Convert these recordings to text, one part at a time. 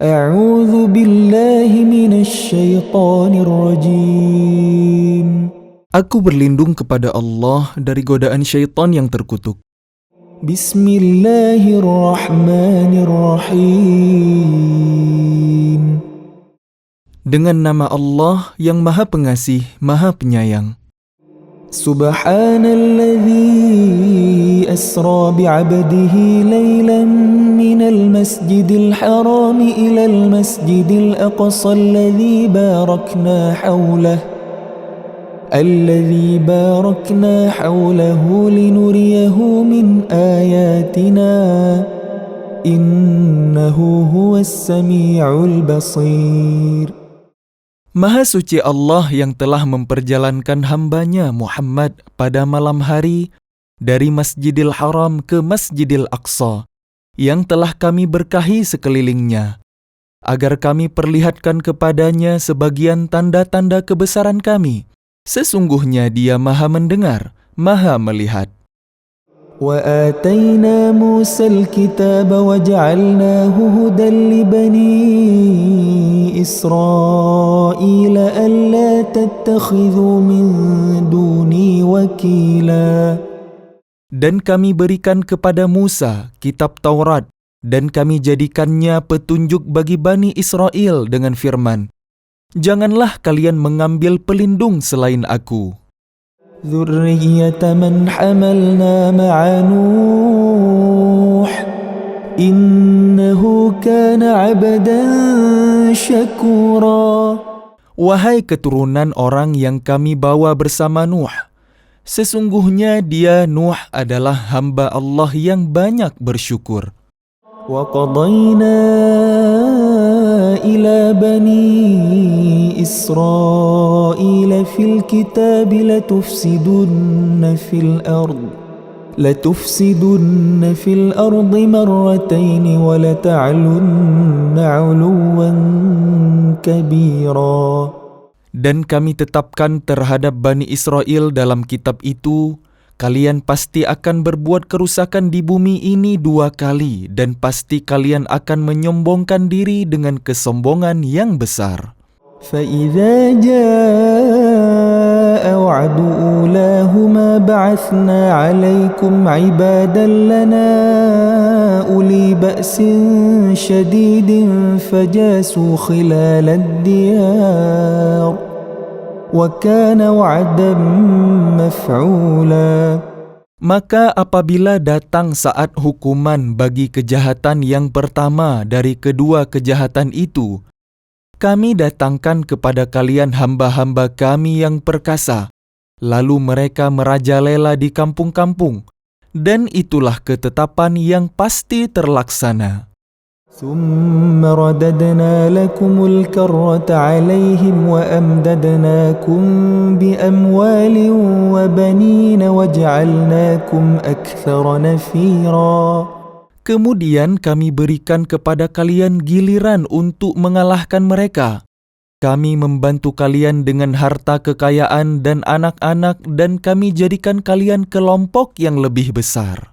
أعوذ بالله من الشيطان الرجيم. Aku berlindung kepada Allah dari godaan syaitan yang terkutuk. Bismillahirrahmanirrahim. Dengan nama Allah yang Maha Pengasih, Maha Penyayang. Subhanalladzi asra bi'abdihi laylan minal masjidil haram ilal masjidil aqsa alladzi barakna hawlahu linuriyahu min ayatina innahu huwas sami'ul basir. Maha suci Allah yang telah memperjalankan hambanya Muhammad pada malam hari dari Masjidil Haram ke Masjidil Aqsa yang telah kami berkahi sekelilingnya, agar kami perlihatkan kepadanya sebagian tanda-tanda kebesaran kami. Sesungguhnya Dia Maha mendengar, Maha melihat. وآتينا موسى الكتاب وجعلناه هدى لبني إسرائيل ألا تتخذوا من دوني وكيلا. Dan kami berikan kepada Musa kitab Taurat, dan kami jadikannya petunjuk bagi Bani Israel dengan firman, janganlah kalian mengambil pelindung selain aku. ذرية من حملنا مع نوح إنه كان عبدا شكورا. Wahai keturunan orang yang kami bawa bersama Nuh, sesungguhnya dia Nuh adalah hamba Allah yang banyak bersyukur. وقضينا إلى بني إسرائيل في الكتاب لتفسدن في الأرض مرتين ولتعلن علوا كبيرا. Dan kami tetapkan terhadap Bani Israel dalam kitab itu, kalian pasti akan berbuat kerusakan di bumi ini 2 kali, dan pasti kalian akan menyombongkan diri dengan kesombongan yang besar. فَإِذَا جَاءَ وَعْدُ أُولَاهُمَا بَعَثْنَا عَلَيْكُمْ عِبَادًا لَنَا أُولِي بَأْسٍ شَدِيدٍ فَجَاسُوا خِلَالَ الدِّيَارِ وَكَانَ وَعْدًا مَفْعُولًا. Maka apabila datang saat hukuman bagi kejahatan yang pertama dari kedua kejahatan itu, kami datangkan kepada kalian hamba-hamba kami yang perkasa, lalu mereka merajalela di kampung-kampung, dan itulah ketetapan yang pasti terlaksana. ثم رددنا لكم الكرة عليهم وأمددناكم بأموال وبنين وجعلناكم أكثر نفيرا. Kemudian kami berikan kepada kalian giliran untuk mengalahkan mereka. Kami membantu kalian dengan harta kekayaan dan anak-anak, dan kami jadikan kalian kelompok yang lebih besar.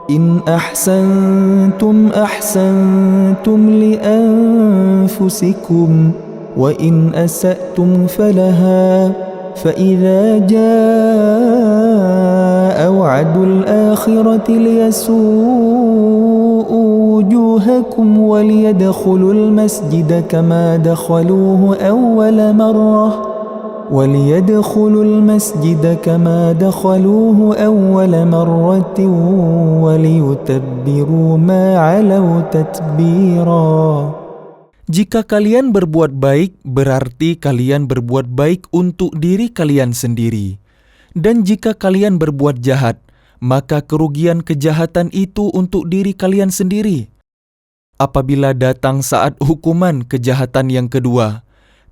إن أحسنتم أحسنتم لأنفسكم وإن أسأتم فلها فإذا جاء وعد الآخرة ليسوءوا وجوهكم وليدخلوا المسجد كما دخلوه أول مرة وليتبروا ما علوا تتبيرا. Jika kalian berbuat baik, berarti kalian berbuat baik untuk diri kalian sendiri. Dan jika kalian berbuat jahat, maka kerugian kejahatan itu untuk diri kalian sendiri. Apabila datang saat hukuman kejahatan yang kedua,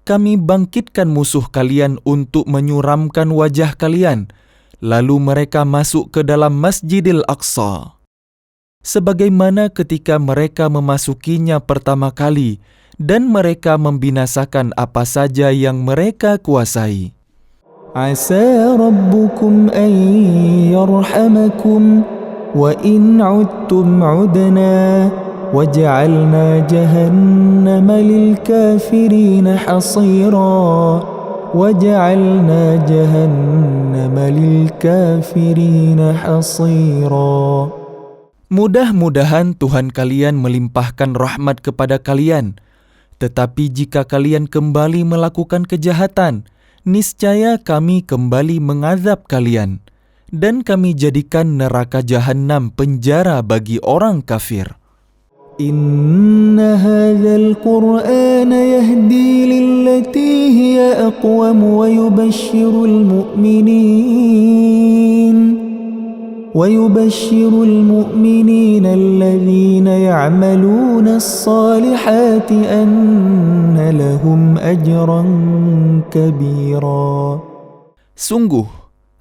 kami bangkitkan musuh kalian untuk menyuramkan wajah kalian, lalu mereka masuk ke dalam Masjidil Aqsa. Sebagaimana ketika mereka memasukinya pertama kali, dan mereka membinasakan apa saja yang mereka kuasai. Asa rabbukum an yarhamakum wa in 'udtum 'udna وجعلنا جهنم للكافرين حصيرا وجعلنا جهنم للكافرين حصيرا. Mudah-mudahan Tuhan kalian melimpahkan rahmat kepada kalian. Tetapi jika kalian kembali melakukan kejahatan, niscaya kami kembali mengazab kalian, dan kami jadikan neraka jahanam penjara bagi orang kafir. إن هذا القرآن يهدي للتي هي أقوم ويبشر المؤمنين الذين يعملون الصالحات أن لهم أجرا كبيرا. Sungguh,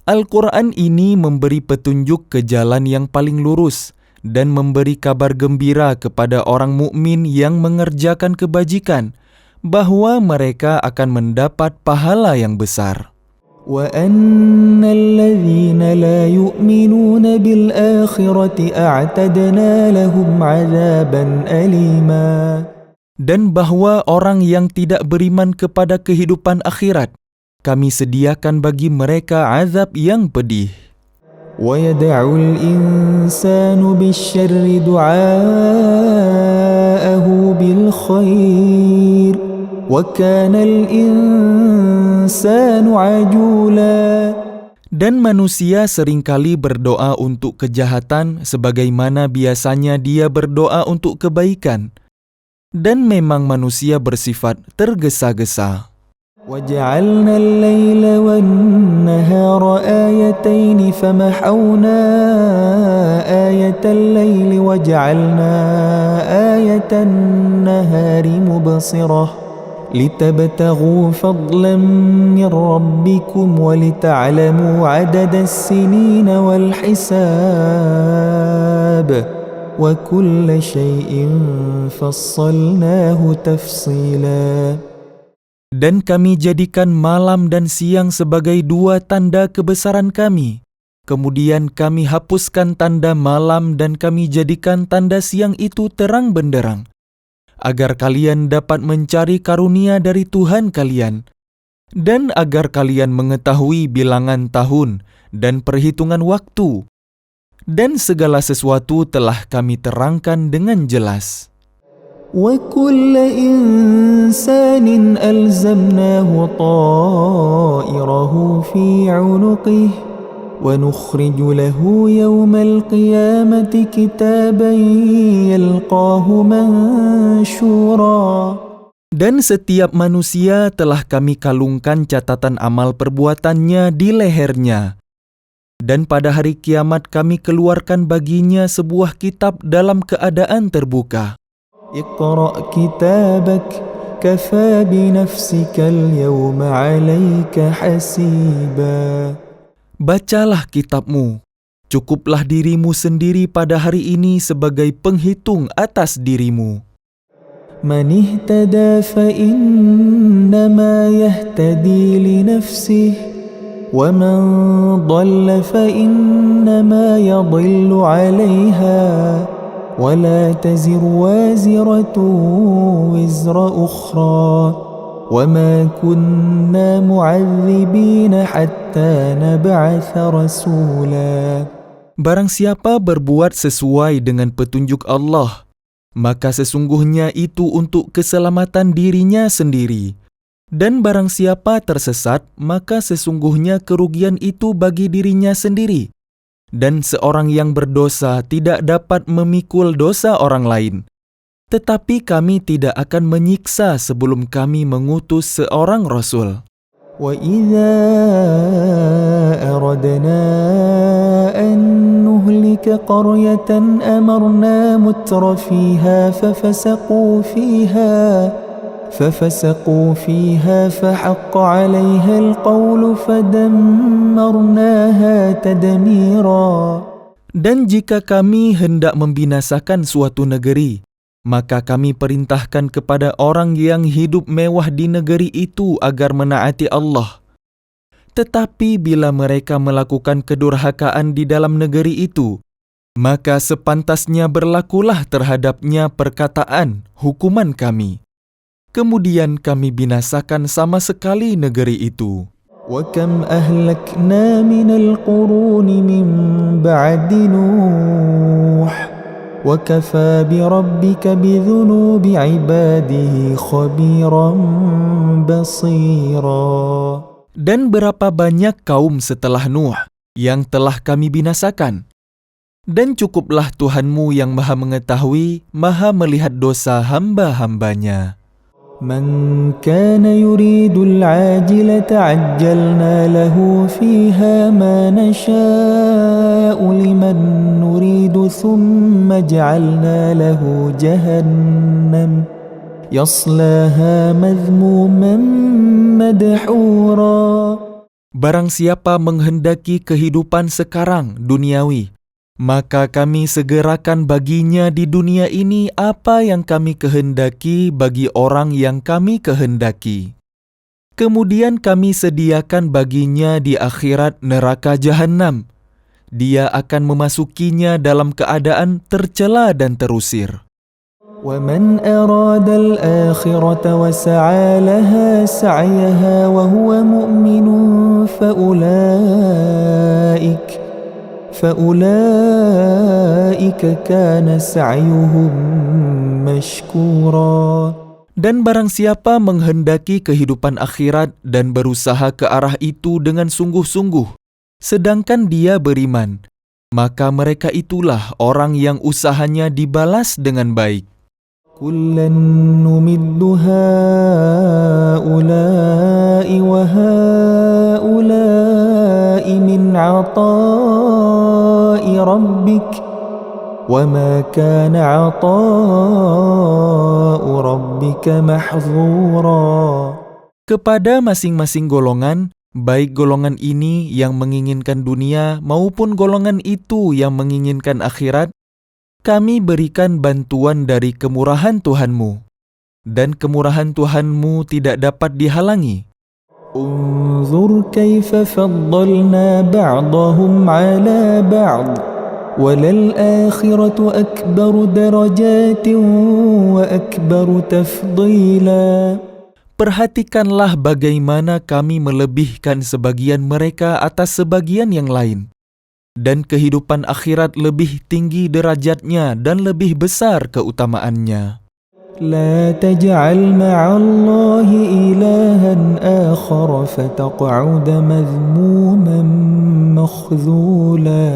Al-Quran ini memberi petunjuk ke jalan yang paling lurus dan memberi kabar gembira kepada orang mukmin yang mengerjakan kebajikan, bahwa mereka akan mendapat pahala yang besar. وَأَنَّ الَّذِينَ لَا يُؤْمِنُونَ بِالْآخِرَةِ أَعْتَدْنَا لَهُمْ عَذَابًا أَلِيمًا. Dan bahwa orang yang tidak beriman kepada kehidupan akhirat, kami sediakan bagi mereka azab yang pedih. وَيَدْعُ الْإِنسَانُ بِالشَّرِّ دُعَاءَهُ بِالْخَيْرِ وَكَانَ الْإِنسَانُ عَجُولًا. Dan manusia seringkali berdoa untuk kejahatan sebagaimana biasanya dia berdoa untuk kebaikan. Dan memang manusia bersifat tergesa-gesa. وَجَعَلْنَا اللَّيْلَ وَالنَّهَارَ آيَتَيْنِ فَمَحَوْنَا آيَةَ اللَّيْلِ وَجَعَلْنَا آيَةَ النَّهَارِ مُبْصِرَةً لِتَبْتَغُوا فَضْلًا مِّن رَّبِّكُمْ وَلِتَعْلَمُوا عَدَدَ السِّنِينَ وَالْحِسَابَ وَكُلَّ شَيْءٍ فَصَّلْنَاهُ تَفْصِيلًا. Dan kami jadikan malam dan siang sebagai dua tanda kebesaran kami. Kemudian kami hapuskan tanda malam dan kami jadikan tanda siang itu terang benderang, agar kalian dapat mencari karunia dari Tuhan kalian, dan agar kalian mengetahui bilangan tahun dan perhitungan waktu. Dan segala sesuatu telah kami terangkan dengan jelas. وَكُلَّ إِنسَانٍ أَلْزَمْنَاهُ طَائِرَهُ فِي عُنُقِهِ وَنُخْرِجُ لَهُ يَوْمَ الْقِيَامَةِ كِتَابًا يَلْقَاهُ مَنشُورًا. Dan setiap manusia telah kami kalungkan catatan amal perbuatannya di lehernya. Dan pada hari kiamat kami keluarkan baginya sebuah kitab dalam keadaan terbuka. اقرأ كتابك كفى بنفسك اليوم عليك حسيبا. Bacalah kitabmu, cukuplah dirimu sendiri pada hari ini sebagai penghitung atas dirimu. من اهتدى فإنما يهتدي لنفسه ومن ضل فإنما يضل عليها ولا تزر وازرة وزر أخرى وما كنا معذبين حتى نبعث رسولا. Barang siapa berbuat sesuai dengan petunjuk Allah, maka sesungguhnya itu untuk keselamatan dirinya sendiri. Dan barang siapa tersesat, maka sesungguhnya kerugian itu bagi dirinya sendiri. Dan seorang yang berdosa tidak dapat memikul dosa orang lain. Tetapi kami tidak akan menyiksa sebelum kami mengutus seorang Rasul. وَإِذَا أَرَدْنَا أَن نُهْلِكَ قَرْيَةً أَمَرْنَا مُتْرَ فِيهَا فَفَسَقُوا فِيهَا فَحَقَّ عَلَيْهَا الْقَوْلُ فَدَمَّرْنَاهَا تَدْمِيرًا. Dan jika kami hendak membinasakan suatu negeri, maka kami perintahkan kepada orang yang hidup mewah di negeri itu agar menaati Allah. Tetapi bila mereka melakukan kedurhakaan di dalam negeri itu, maka sepantasnya berlakulah terhadapnya perkataan hukuman kami. Kemudian kami binasakan sama sekali negeri itu. وَكَمْ أَهْلَكْنَا مِنَ الْقُرُونِ مِنْ بَعْدِ نُوحٍ وَكَفَى بِرَبِّكَ بِذُنُوبِ عِبَادِهِ خَبِيرًا بَصِيرًا. Dan berapa banyak kaum setelah Nuh yang telah kami binasakan. Dan cukuplah Tuhanmu yang maha mengetahui, maha melihat dosa hamba-hambanya. مَنْ كَانَ يُرِيدُ الْعَاجِلَةَ عَجَّلْنَا لَهُ فِيهَا مَا نَشَاءُ لِمَنْ نُرِيدُ ثُمَّ جَعَلْنَا لَهُ جَهَنَّمَ يَصْلَاهَا مَذْمُومًا مَدْحُورًا. Barang siapa menghendaki kehidupan sekarang duniawi, maka kami segerakan baginya di dunia ini apa yang kami kehendaki bagi orang yang kami kehendaki. Kemudian kami sediakan baginya di akhirat neraka jahanam. Dia akan memasukinya dalam keadaan tercela dan terusir. وَمَنْ أَرَادَ الْآخِرَةَ وَسَعَى لَهَا سَعْيَهَا وَهُوَ مُؤْمِنٌ فَأُولَئِكَ كَانَ سَعْيُهُمْ مَشْكُورًا. Dan barang siapa menghendaki kehidupan akhirat dan berusaha ke arah itu dengan sungguh-sungguh, sedangkan dia beriman, maka mereka itulah orang yang usahanya dibalas dengan baik. كُلًّا نُمِدُّ هَؤُلَاءِ وَهَؤُلَاءِ مِنْ عَطَاءِ رَبِّكَ وَمَا كَانَ عَطَاءُ رَبِّكَ مَحْظُورًا. Kepada masing-masing golongan, baik golongan ini yang menginginkan dunia maupun golongan itu yang menginginkan akhirat, kami berikan bantuan dari kemurahan Tuhanmu, dan kemurahan Tuhanmu tidak dapat dihalangi. انظر كيف فضلنا بعضهم على بعض وللآخرة أكبر درجات وأكبر تفضيلا. Perhatikanlah bagaimana kami melebihkan sebagian mereka atas sebagian yang lain. Dan kehidupan akhirat lebih tinggi derajatnya dan lebih besar keutamaannya. لا تجعل مع الله إلها آخر فتقعد مذموما مخذولا.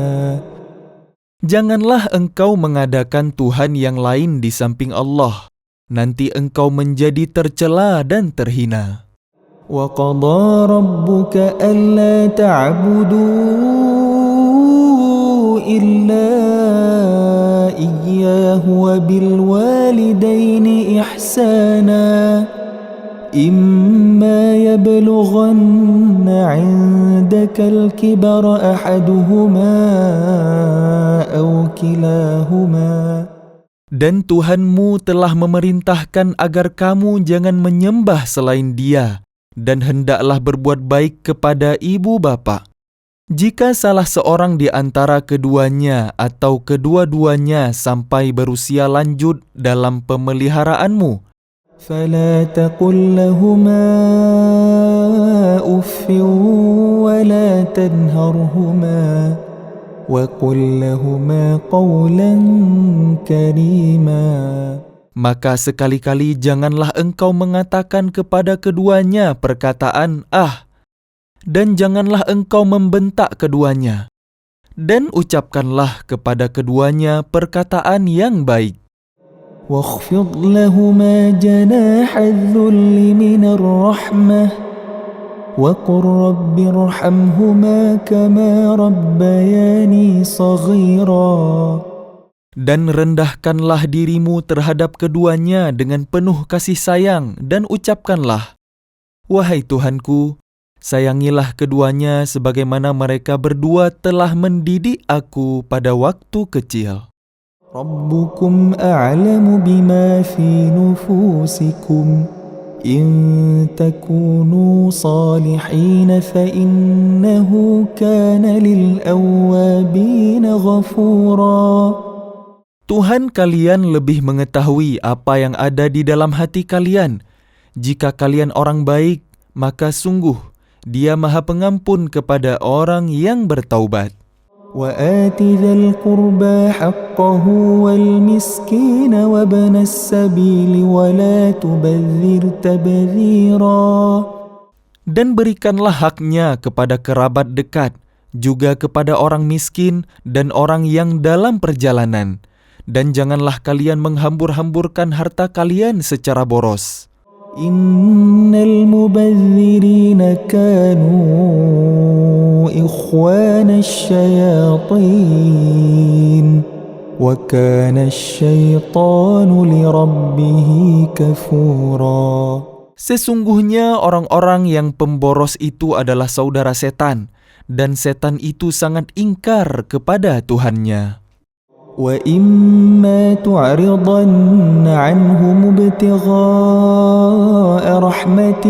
Janganlah engkau mengadakan Tuhan yang lain di samping Allah. Nanti engkau menjadi tercela dan terhina. وَقَضَى رَبُّكَ أَلَّا تَعْبُدُوا إِلَّا إِيَّاهُ وَبِالْوَالِدَيْنِ إِحْسَانًا إِمَّا يَبْلُغَنَّ عِندَكَ الْكِبَرَ أَحَدُهُمَا أَوْ كِلَاهُمَا. Dan Tuhanmu telah memerintahkan agar kamu jangan menyembah selain Dia, dan hendaklah berbuat baik kepada ibu bapa. Jika salah seorang di antara keduanya atau kedua-duanya sampai berusia lanjut dalam pemeliharaanmu, فَلَا تَقُل لَّهُمَا أُفٍّ وَلَا تَنْهَرْهُمَا وَقُل لَّهُمَا قَوْلًا كَرِيمًا. maka sekali-kali janganlah engkau mengatakan kepada keduanya perkataan "ah", dan janganlah engkau membentak keduanya. Dan ucapkanlah kepada keduanya perkataan yang baik. وَاخْفِضْ لَهُمَا جَنَاحَ الذُّلِّ مِنَ الرَّحْمَةِ وَقُل رَّبِّ ارْحَمْهُمَا كَمَا رَبَّيَانِي صَغِيرًا. Dan rendahkanlah dirimu terhadap keduanya dengan penuh kasih sayang dan ucapkanlah, "Wahai Tuhanku, sayangilah keduanya sebagaimana mereka berdua telah mendidik aku pada waktu kecil." رَبُّكُمْ أَعْلَمُ بِمَا فِي نُفُوسِكُمْ إن تكونوا صالحين فإنه كان للأوابين غفورا. Tuhan kalian lebih mengetahui apa yang ada di dalam hati kalian. Jika kalian orang baik, maka sungguh Dia Maha Pengampun kepada orang yang bertaubat. وآت ذا القربى حقه والمسكين وابن السبيل ولا تبذر تبذيرا. Dan berikanlah haknya kepada kerabat dekat, juga kepada orang miskin dan orang yang dalam perjalanan. Dan janganlah kalian menghambur-hamburkan harta kalian secara boros. Innal mubadzirina kanu ikhwana syayatin wa kana syaitanu lirabbihi kafura. Sesungguhnya orang-orang yang pemboros itu adalah saudara setan, dan setan itu sangat ingkar kepada Tuhannya. وَإِمَّا تُعْرِضَنَّ عَنْهُمُ ابْتِغَاءَ رَحْمَةٍ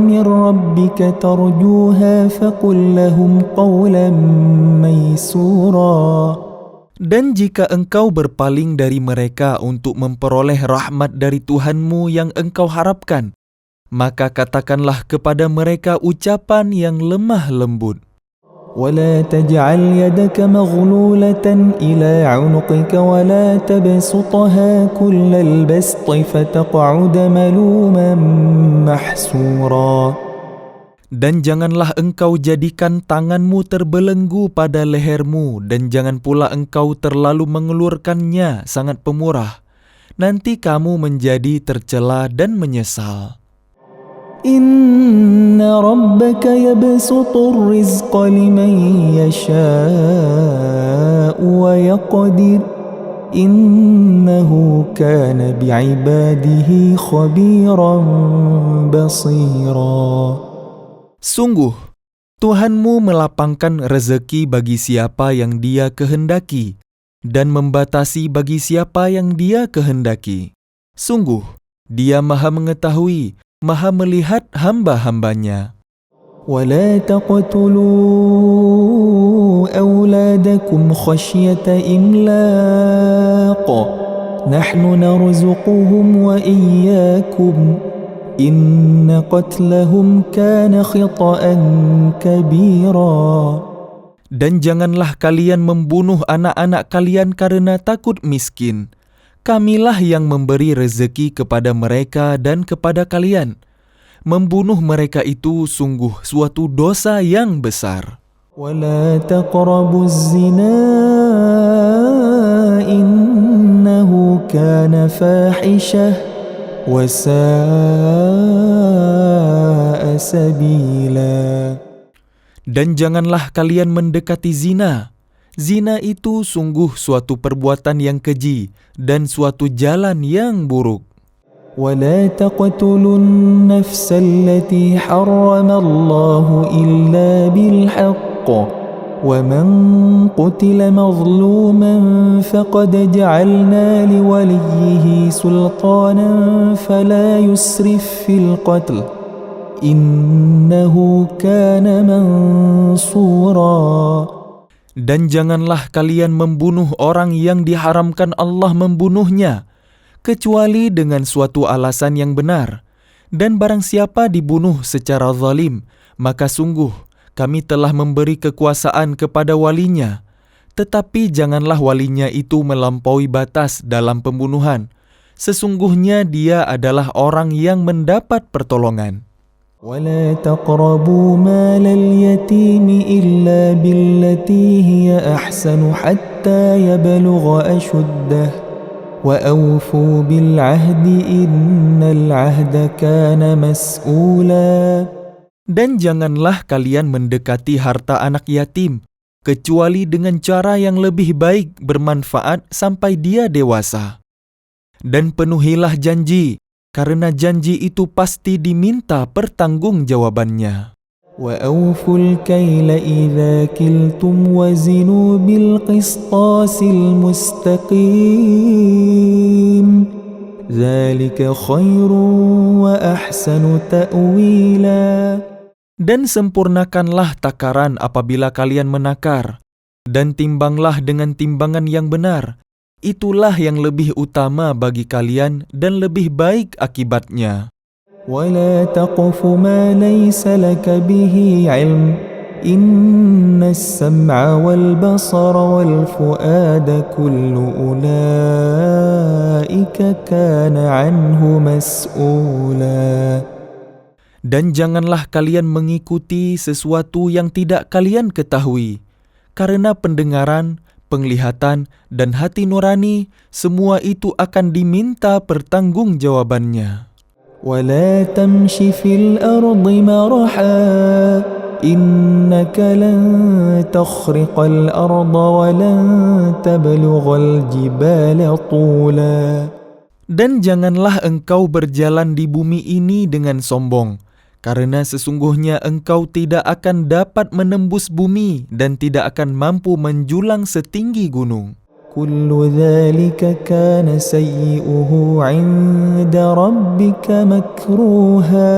مِّن رَّبِّكَ تَرْجُوهَا فَقُل لَّهُمْ قَوْلًا مَّيْسُورًا. Dan jika engkau berpaling dari mereka untuk memperoleh rahmat dari Tuhanmu yang engkau harapkan, maka katakanlah kepada mereka ucapan yang lemah lembut. ولا تجعل يدك مغلولة إلى عنقك ولا تبسطها كل البسط فتقعد ملوما محسورا. Dan janganlah engkau jadikan tanganmu terbelenggu pada lehermu, dan jangan pula engkau terlalu mengelurkannya sangat pemurah. Nanti kamu menjadi tercela dan menyesal. Inna rabbaka yabsutur rizqa liman yasha'u wa yaqdir. Innahu kana bi'ibadihi khabiran basira. Sungguh, Tuhanmu melapangkan rezeki bagi siapa yang Dia kehendaki, dan membatasi bagi siapa yang Dia kehendaki. Sungguh, Dia Maha mengetahui, Maha melihat hamba-hambanya. وَلَا تَقْتُلُوا أَوْلَادَكُمْ خَشْيَةَ إِمْلَاقٍ نَحْنُ نَرْزُقُهُمْ وَإِيَّاكُمْ إِنَّ قَتْلَهُمْ كَانَ خِطَأً كَبِيرًا. Dan janganlah kalian membunuh anak-anak kalian karena takut miskin. Kamilah yang memberi rezeki kepada mereka dan kepada kalian. Membunuh mereka itu sungguh suatu dosa yang besar. وَلَا تَقْرَبُوا الزِّنَا إِنَّهُ كَانَ فَاحِشَةً وَسَاءَ سَبِيلًا. Dan janganlah kalian mendekati zina. Zina itu sungguh suatu perbuatan yang keji dan suatu jalan yang buruk. وَلَا تَقْتُلُوا النَّفْسَ الَّتِي حَرَّمَ اللَّهُ إِلَّا بِالْحَقِّ وَمَنْ قُتِلَ مَظْلُومًا فَقَدْ جَعَلْنَا لِوَلِيِّهِ سُلْطَانًا فَلَا يُسْرِفْ فِي الْقَتْلِ إِنَّهُ كَانَ مَنْصُورًا. Dan janganlah kalian membunuh orang yang diharamkan Allah membunuhnya, kecuali dengan suatu alasan yang benar. Dan barang siapa dibunuh secara zalim, maka sungguh kami telah memberi kekuasaan kepada walinya. Tetapi janganlah walinya itu melampaui batas dalam pembunuhan. Sesungguhnya dia adalah orang yang mendapat pertolongan. وَلَا تَقْرَبُوا مَالَ الْيَتِيمِ إِلَّا بِالَّتِي هِيَ أَحْسَنُ حَتَّى يَبْلُغَ أَشُدَّهُ وَأَوْفُوا بِالْعَهْدِ إِنَّ الْعَهْدَ كَانَ مَسْئُولًا. Dan janganlah kalian mendekati harta anak yatim, kecuali dengan cara yang lebih baik bermanfaat sampai dia dewasa. Dan penuhilah janji, karena janji itu pasti diminta pertanggungjawabannya. وَأَوْفُوا الْكَيْلَ إِذَا كِلْتُمْ وَزِنُوا بِالْقِسْطَاسِ الْمُسْتَقِيمِ ذلك خير وأحسن تأويلا. Dan sempurnakanlah takaran apabila kalian menakar, dan timbanglah dengan timbangan yang benar. Itulah yang lebih utama bagi kalian dan lebih baik akibatnya. ولا تقف ما ليس لك به علم إن السمع والبصر والفؤاد كل أولئك كان عنه مسؤولا. Dan janganlah kalian mengikuti sesuatu yang tidak kalian ketahui, karena pendengaran, penglihatan, dan hati nurani, semua itu akan diminta pertanggungjawabannya. ولا تمش في الأرض مرحا إنك لن تخرق الأرض ولن تبلغ الجبال طولا. Dan janganlah engkau berjalan di bumi ini dengan sombong, karena sesungguhnya engkau tidak akan dapat menembus bumi dan tidak akan mampu menjulang setinggi gunung. كل ذلك كان سيئه عند ربك مكروها.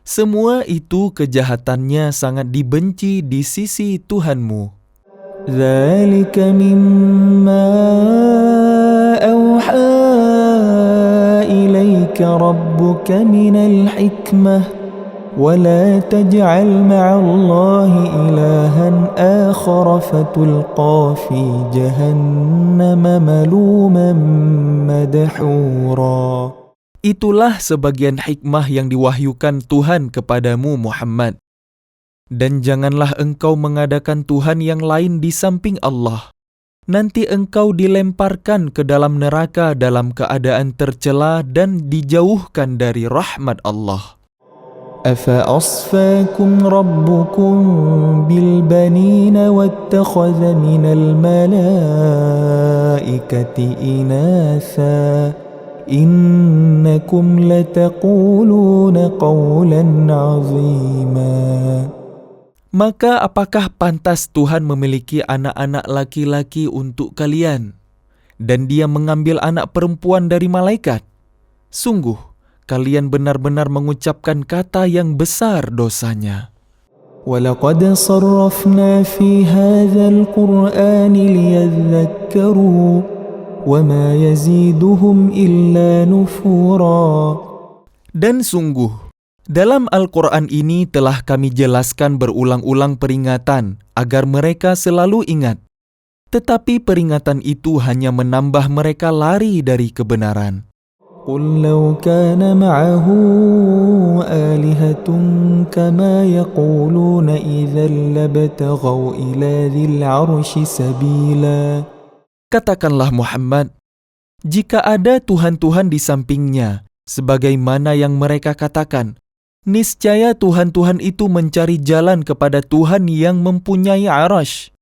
Semua itu kejahatannya sangat dibenci di sisi Tuhanmu. ذلك مما أوحى إليك ربك من الحكمة ولا تجعل مع الله إلها آخر فتلقى في جهنم ملوما مدحورا. Itulah sebagian hikmah yang diwahyukan Tuhan kepadamu Muhammad. Dan janganlah engkau mengadakan Tuhan yang lain di samping Allah. Nanti engkau dilemparkan ke dalam neraka dalam keadaan tercela dan dijauhkan dari rahmat Allah. أفأصفاكم ربكم بالبنين واتخذ من الملائكة إناثا إنكم لتقولون قولا عظيما. Maka apakah pantas Tuhan memiliki anak-anak laki-laki untuk kalian, dan Dia mengambil anak perempuan dari malaikat? Sungguh, kalian benar-benar mengucapkan kata yang besar dosanya. وَلَقَدْ صَرَّفْنَا فِي هَذَا الْقُرْآنِ لِيَذَّكَّرُوا وَمَا يَزِيدُهُمْ إِلَّا نُفُورًا. Dan sungguh, dalam Al-Quran ini telah kami jelaskan berulang-ulang peringatan agar mereka selalu ingat. Tetapi peringatan itu hanya menambah mereka lari dari kebenaran. قُلْ لَوْ كَانَ مَعَهُ آلِهَةٌ كَمَا يَقُولُونَ إِذًا لَابْتَغَوْا إِلَى ذِي الْعَرْشِ سَبِيلًا. Katakanlah Muhammad, jika ada Tuhan-Tuhan di sampingnya, sebagaimana yang mereka katakan, niscaya Tuhan-Tuhan itu mencari jalan kepada Tuhan yang mempunyai arasy.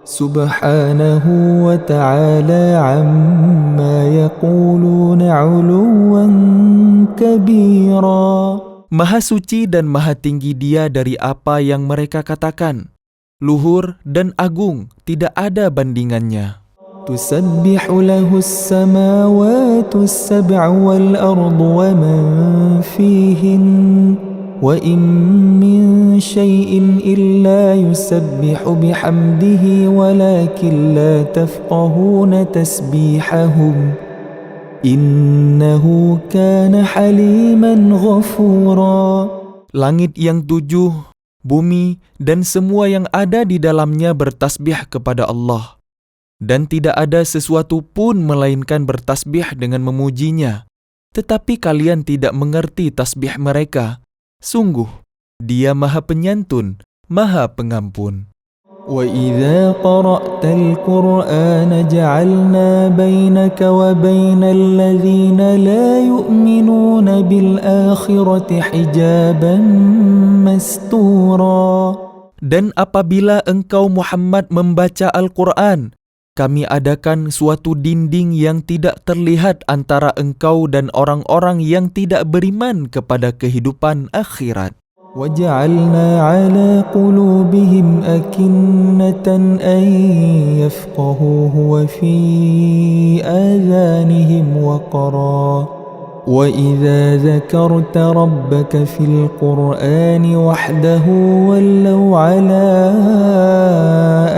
Subhanahu wa ta'ala amma yaquluna 'uluwan kabira. Maha suci dan maha tinggi Dia dari apa yang mereka katakan. Luhur dan agung, tidak ada bandingannya. Tusabbihu lahu as-samawati as-sab'u wal ardu wa man fihin wa in min shay'in illa yusabbihu bihamdihi walakin la tafqahuna tasbihahum innahu kana haliman ghafura. Langit yang 7, bumi dan semua yang ada di dalamnya bertasbih kepada Allah, dan tidak ada sesuatu pun melainkan bertasbih dengan memujinya. Tetapi kalian tidak mengerti tasbih mereka. Sungguh, Dia Maha Penyantun, Maha Pengampun. وَإِذَا قَرَأْتَ الْقُرْآنَ جَعَلْنَا بَيْنَكَ وَبَيْنَ الَّذِينَ لَا يُؤْمِنُونَ بِالْآخِرَةِ حِجَابًا مَسْتُورًا. Dan apabila engkau Muhammad membaca Al-Quran, kami adakan suatu dinding yang tidak terlihat antara engkau dan orang-orang yang tidak beriman kepada kehidupan akhirat. وجعلنا على قلوبهم أكنة أن يفقهوه وفي آذانهم وقرا وإذا ذكرت ربك في القرآن وحده ولوا على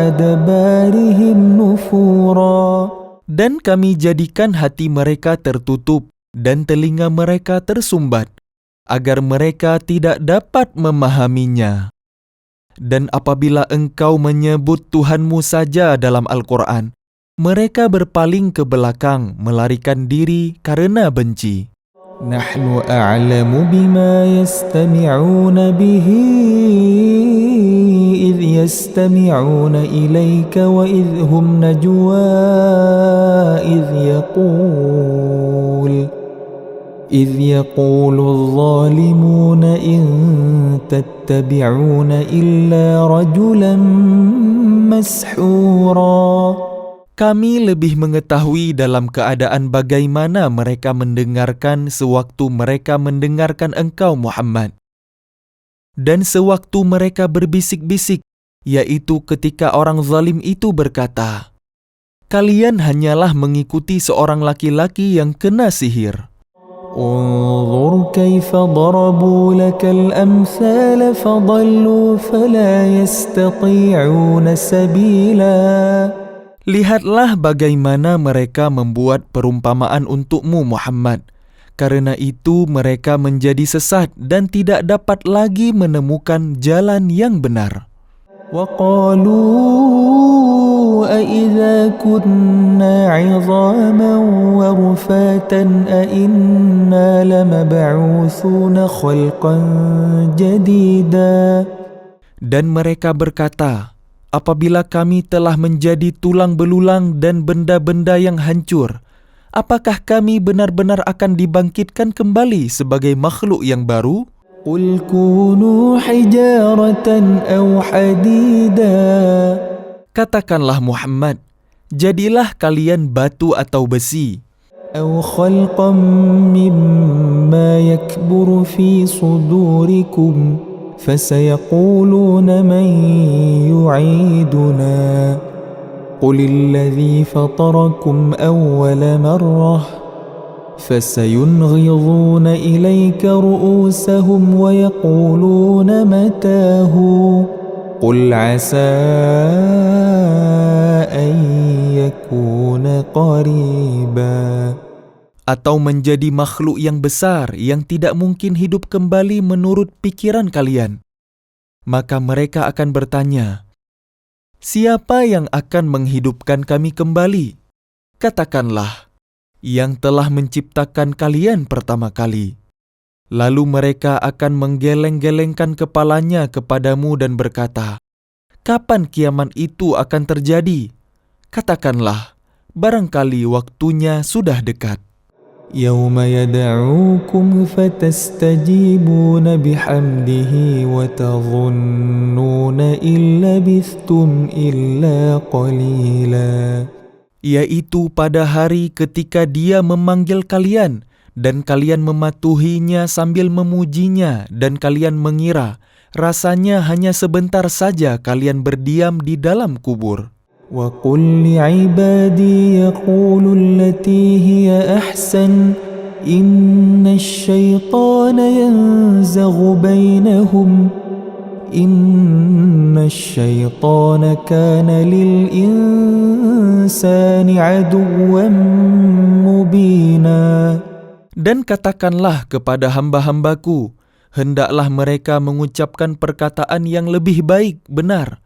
أدبارهم نفورا. Dan kami jadikan hati mereka tertutup dan telinga mereka tersumbat, agar mereka tidak dapat memahaminya. Dan apabila engkau menyebut Tuhanmu saja dalam Al-Quran, mereka berpaling ke belakang, melarikan diri karena benci. نحن أعلم بما يستمعون به إذ يستمعون إليك وإذ هم نجوى إذ يقول الظالمون إن تتبعون إلا رجلا مسحورا. Kami lebih mengetahui dalam keadaan bagaimana mereka mendengarkan sewaktu mereka mendengarkan engkau Muhammad. Dan sewaktu mereka berbisik-bisik, yaitu ketika orang zalim itu berkata, kalian hanyalah mengikuti seorang laki-laki yang kena sihir. انظر كيف ضربوا لك الأمثال فضلوا فلا يستطيعون سبيلا. Lihatlah bagaimana mereka membuat perumpamaan untukmu Muhammad. Karena itu mereka menjadi sesat dan tidak dapat lagi menemukan jalan yang benar. وقالوا أإذا كنا عظاما ورفاتا أإنا لمبعوثون خلقا جديدا. Dan mereka berkata, apabila kami telah menjadi tulang belulang dan benda-benda yang hancur, apakah kami benar-benar akan dibangkitkan kembali sebagai makhluk yang baru? قل كونوا حجارة أو حديدا. Katakanlah Muhammad, jadilah kalian batu atau besi, أو خلقا مما يكبر في صدوركم فسيقولون من يعيدنا قل الذي فطركم أول مرة فسينغضون إليك رؤوسهم ويقولون متاه قل عسى أن يكون قريبا. atau menjadi makhluk yang besar yang tidak mungkin hidup kembali menurut pikiran kalian. Maka mereka akan bertanya, siapa yang akan menghidupkan kami kembali? Katakanlah, yang telah menciptakan kalian pertama kali. Lalu mereka akan menggeleng-gelengkan kepalanya kepadamu dan berkata, kapan kiamat itu akan terjadi? Katakanlah, barangkali waktunya sudah dekat. يوم يدعوكم فتستجيبون بحمده وتظنون إن لبثتم إلا قليلا. Yaitu pada hari ketika dia memanggil kalian, dan kalian mematuhinya sambil memujinya, dan kalian mengira, rasanya hanya sebentar saja kalian berdiam di dalam kubur. وَقُلْ لِعِبَادِي يَقُولُوا الَّتِي هِيَ أَحْسَنُ إِنَّ الشَّيْطَانَ يَنزَغُ بَيْنَهُمْ إِنَّ الشَّيْطَانَ كَانَ لِلْإِنسَانِ عَدُوًّا مُبِينًا. Dan katakanlah kepada hamba-hambaku, hendaklah mereka mengucapkan perkataan yang lebih baik, benar.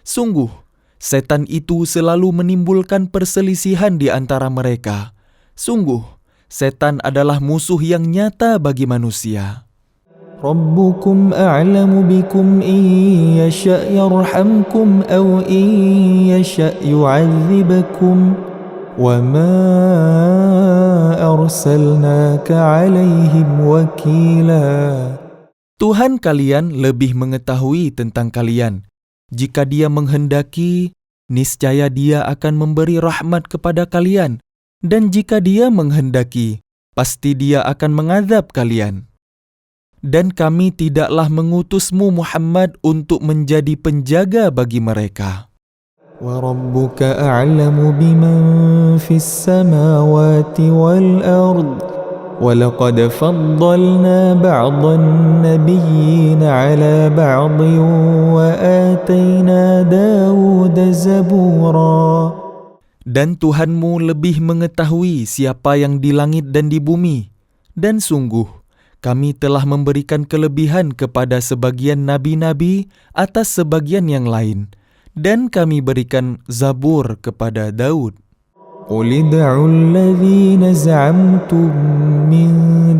Sungguh, setan itu selalu menimbulkan perselisihan di antara mereka. Sungguh, setan adalah musuh yang nyata bagi manusia. رَبُّكُمْ أَعْلَمُ بِكُمْ إِنْ يَشَأْ يَرْحَمْكُمْ أَوْ إِنْ يَشَأْ يُعَذِّبْكُمْ وَمَا أَرْسَلْنَاكَ عَلَيْهِمْ وَكِيلًا. Tuhan kalian lebih mengetahui tentang kalian. Jika Dia menghendaki, niscaya Dia akan memberi rahmat kepada kalian. Dan jika Dia menghendaki, pasti Dia akan mengazab kalian. Dan kami tidaklah mengutusmu Muhammad untuk menjadi penjaga bagi mereka. وَرَبُّكَ أَعْلَمُ بِمَنْ فِي السَّمَاوَاتِ وَالْأَرْضِ وَلَقَدْ فَضَّلْنَا بَعْضَ النَّبِيِّينَ عَلَى بَعْضٍ وَآتَيْنَا دَاوُودَ زَبُورًا. Dan Tuhanmu lebih mengetahui siapa yang di langit dan di bumi. Dan sungguh, kami telah memberikan kelebihan kepada sebagian nabi-nabi atas sebagian yang lain. Dan kami berikan Zabur kepada Daud. قُلِ ادْعُوا الَّذِينَ زَعَمْتُم مِّن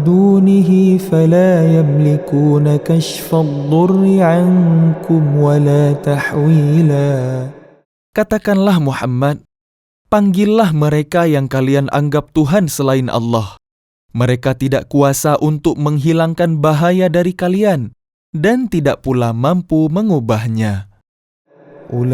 دُونِهِ فَلَا يَمْلِكُونَ كَشْفَ الضُّرِّ عَنكُمْ وَلَا تَحْوِيلًا. Katakanlah Muhammad, panggillah mereka yang kalian anggap Tuhan selain Allah. Mereka tidak kuasa untuk menghilangkan bahaya dari kalian dan tidak pula mampu mengubahnya. أُولَئِكَ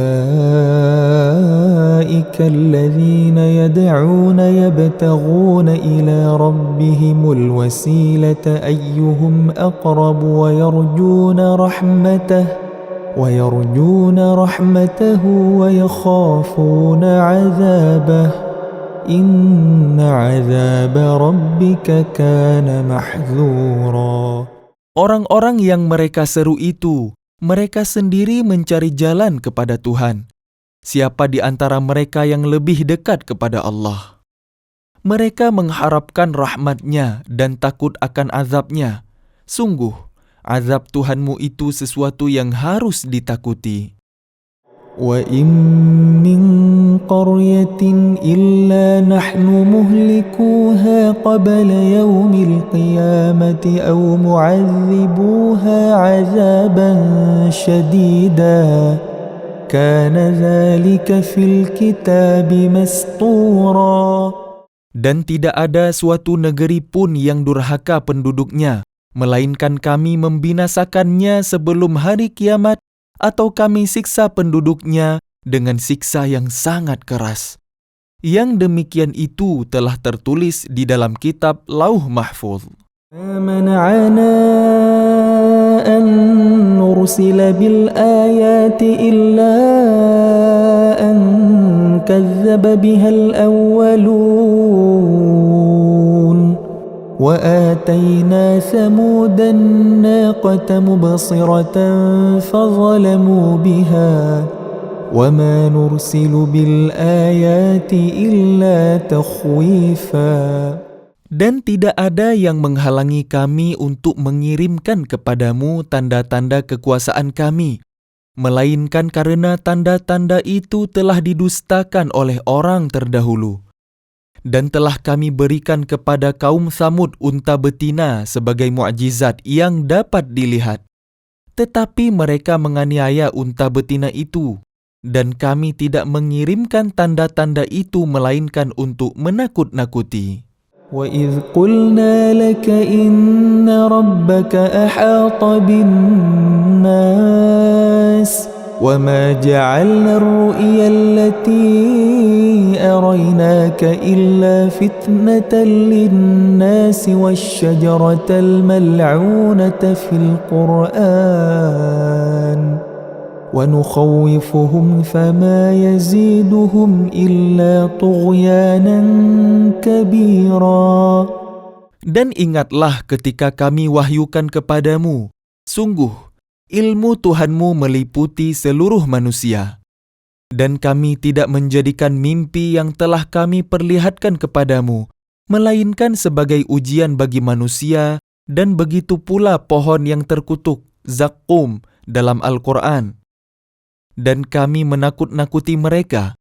الَّذِينَ يَدْعُونَ يَبْتَغُونَ إِلَى رَبِّهِمُ الْوَسِيلَةَ أَيُّهُمْ أَقْرَبُ وَيَرْجُونَ رَحْمَتَهُ وَيَخَافُونَ عَذَابَهُ إِنَّ عَذَابَ رَبِّكَ كَانَ مَحْذُورًا. Orang-orang yang mereka seru itu, mereka sendiri mencari jalan kepada Tuhan. Siapa di antara mereka yang lebih dekat kepada Allah? Mereka mengharapkan rahmat-Nya dan takut akan azab-Nya. Sungguh, azab Tuhanmu itu sesuatu yang harus ditakuti. وَإِن مِّن قَرْيَةٍ إِلَّا نَحْنُ مُهْلِكُوهَا قَبْلَ يَوْمِ الْقِيَامَةِ أَوْ مُعَذِّبُوهَا عَذَابًا شَدِيدًا كَانَ ذَلِكَ فِي الْكِتَابِ مَسْطُورًا. Dan tidak ada suatu negeri pun yang durhaka penduduknya, melainkan kami membinasakannya sebelum hari kiamat, atau kami siksa penduduknya dengan siksa yang sangat keras. Yang demikian itu telah tertulis di dalam kitab Lauh Mahfuz. مَا مَنَعَنَا أَن نُّرْسِلَ بِالْآيَاتِ إِلَّا أَن كَذَّبَ بِهَا الْأَوَّلُونَ وَآتَيْنَا ثَمُودَ النَّاقَةَ مُبْصِرَةً فَظَلَمُوا بِهَا وَمَا نُرْسِلُ بِالْآيَاتِ إِلَّا تَخْوِيفًا. Dan tidak ada yang menghalangi kami untuk mengirimkan kepadamu tanda-tanda kekuasaan kami, melainkan karena tanda-tanda itu telah didustakan oleh orang terdahulu. Dan telah kami berikan kepada kaum Tsamud unta betina sebagai mukjizat yang dapat dilihat. Tetapi mereka menganiaya unta betina itu, dan kami tidak mengirimkan tanda-tanda itu melainkan untuk menakut-nakuti. وَإِذْ قُلْنَا لَكَ إِنَّ رَبَّكَ أَحَاطَ بِالنَّاسِ وَمَا جَعَلْنَا الرُّؤْيَا الَّتِي أَرَيْنَاكَ إِلَّا فِتْنَةً لِلنَّاسِ وَالشَّجَرَةَ الْمَلْعُونَةَ فِي الْقُرْآنِ وَنُخَوِّفُهُمْ فَمَا يَزِيدُهُمْ إِلَّا طُغْيَانًا كَبِيرًا. Dan ingatlah ketika kami wahyukan kepadamu, sungguh, ilmu Tuhanmu meliputi seluruh manusia. Dan kami tidak menjadikan mimpi yang telah kami perlihatkan kepadamu, melainkan sebagai ujian bagi manusia, dan begitu pula pohon yang terkutuk, Zaqqum, dalam Al-Quran. Dan kami menakut-nakuti mereka,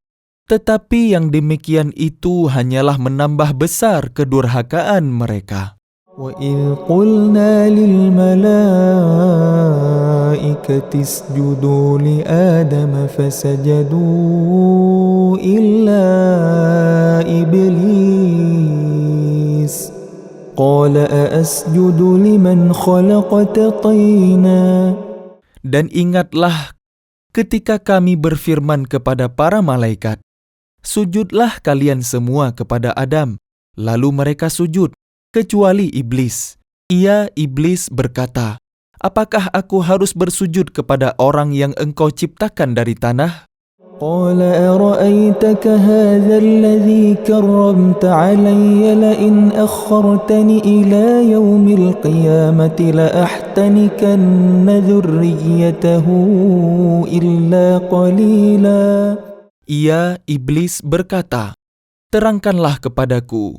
tetapi yang demikian itu hanyalah menambah besar kedurhakaan mereka. وَإِذْ قُلْنَا لِلْمَلَائِكَةِ اسْجُدُوا لِآدَمَ فَسَجَدُوا إِلَّا إِبْلِيسَ قَالَ أَأَسْجُدُ لِمَنْ خَلَقْتَ طِينًا. Dan ingatlah ketika kami berfirman kepada para malaikat, sujudlah kalian semua kepada Adam, lalu mereka sujud, kecuali iblis. Ia, iblis, berkata, "Apakah aku harus bersujud kepada orang yang engkau ciptakan dari tanah?" قال أرأيتك هذا الذي كرمت علي لئن أخرتني إلى يوم القيامة لأحتنكن ذريته إلا قليلا. Ia, iblis, berkata, "Terangkanlah kepadaku,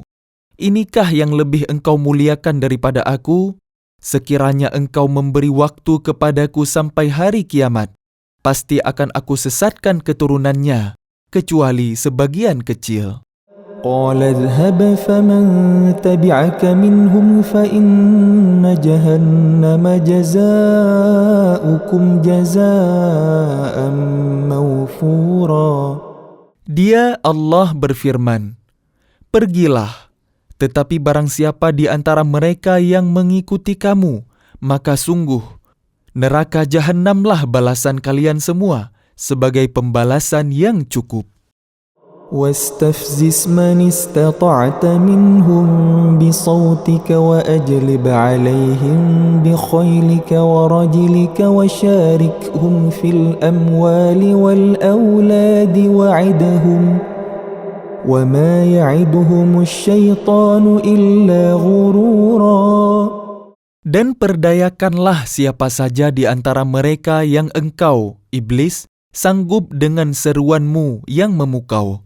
inikah yang lebih engkau muliakan daripada aku? Sekiranya engkau memberi waktu kepadaku sampai hari kiamat, pasti akan aku sesatkan keturunannya, kecuali sebagian kecil." قال اذهب فمن تبعك منهم فإن جهنم جزاؤكم جزاء موفورا. Dia, Allah, berfirman, "Pergilah, tetapi barang siapa di antara mereka yang mengikuti kamu, maka sungguh neraka Jahannamlah balasan kalian semua sebagai pembalasan yang cukup." واستفزز من استطعت منهم بصوتك وأجلب عليهم بخيلك ورجلك وشاركهم في الأموال والأولاد وعدهم وما يعدهم الشيطان إلا غرورا. Dan perdayakanlah siapa saja di antara mereka yang engkau, iblis, sanggup dengan seruanmu yang memukau.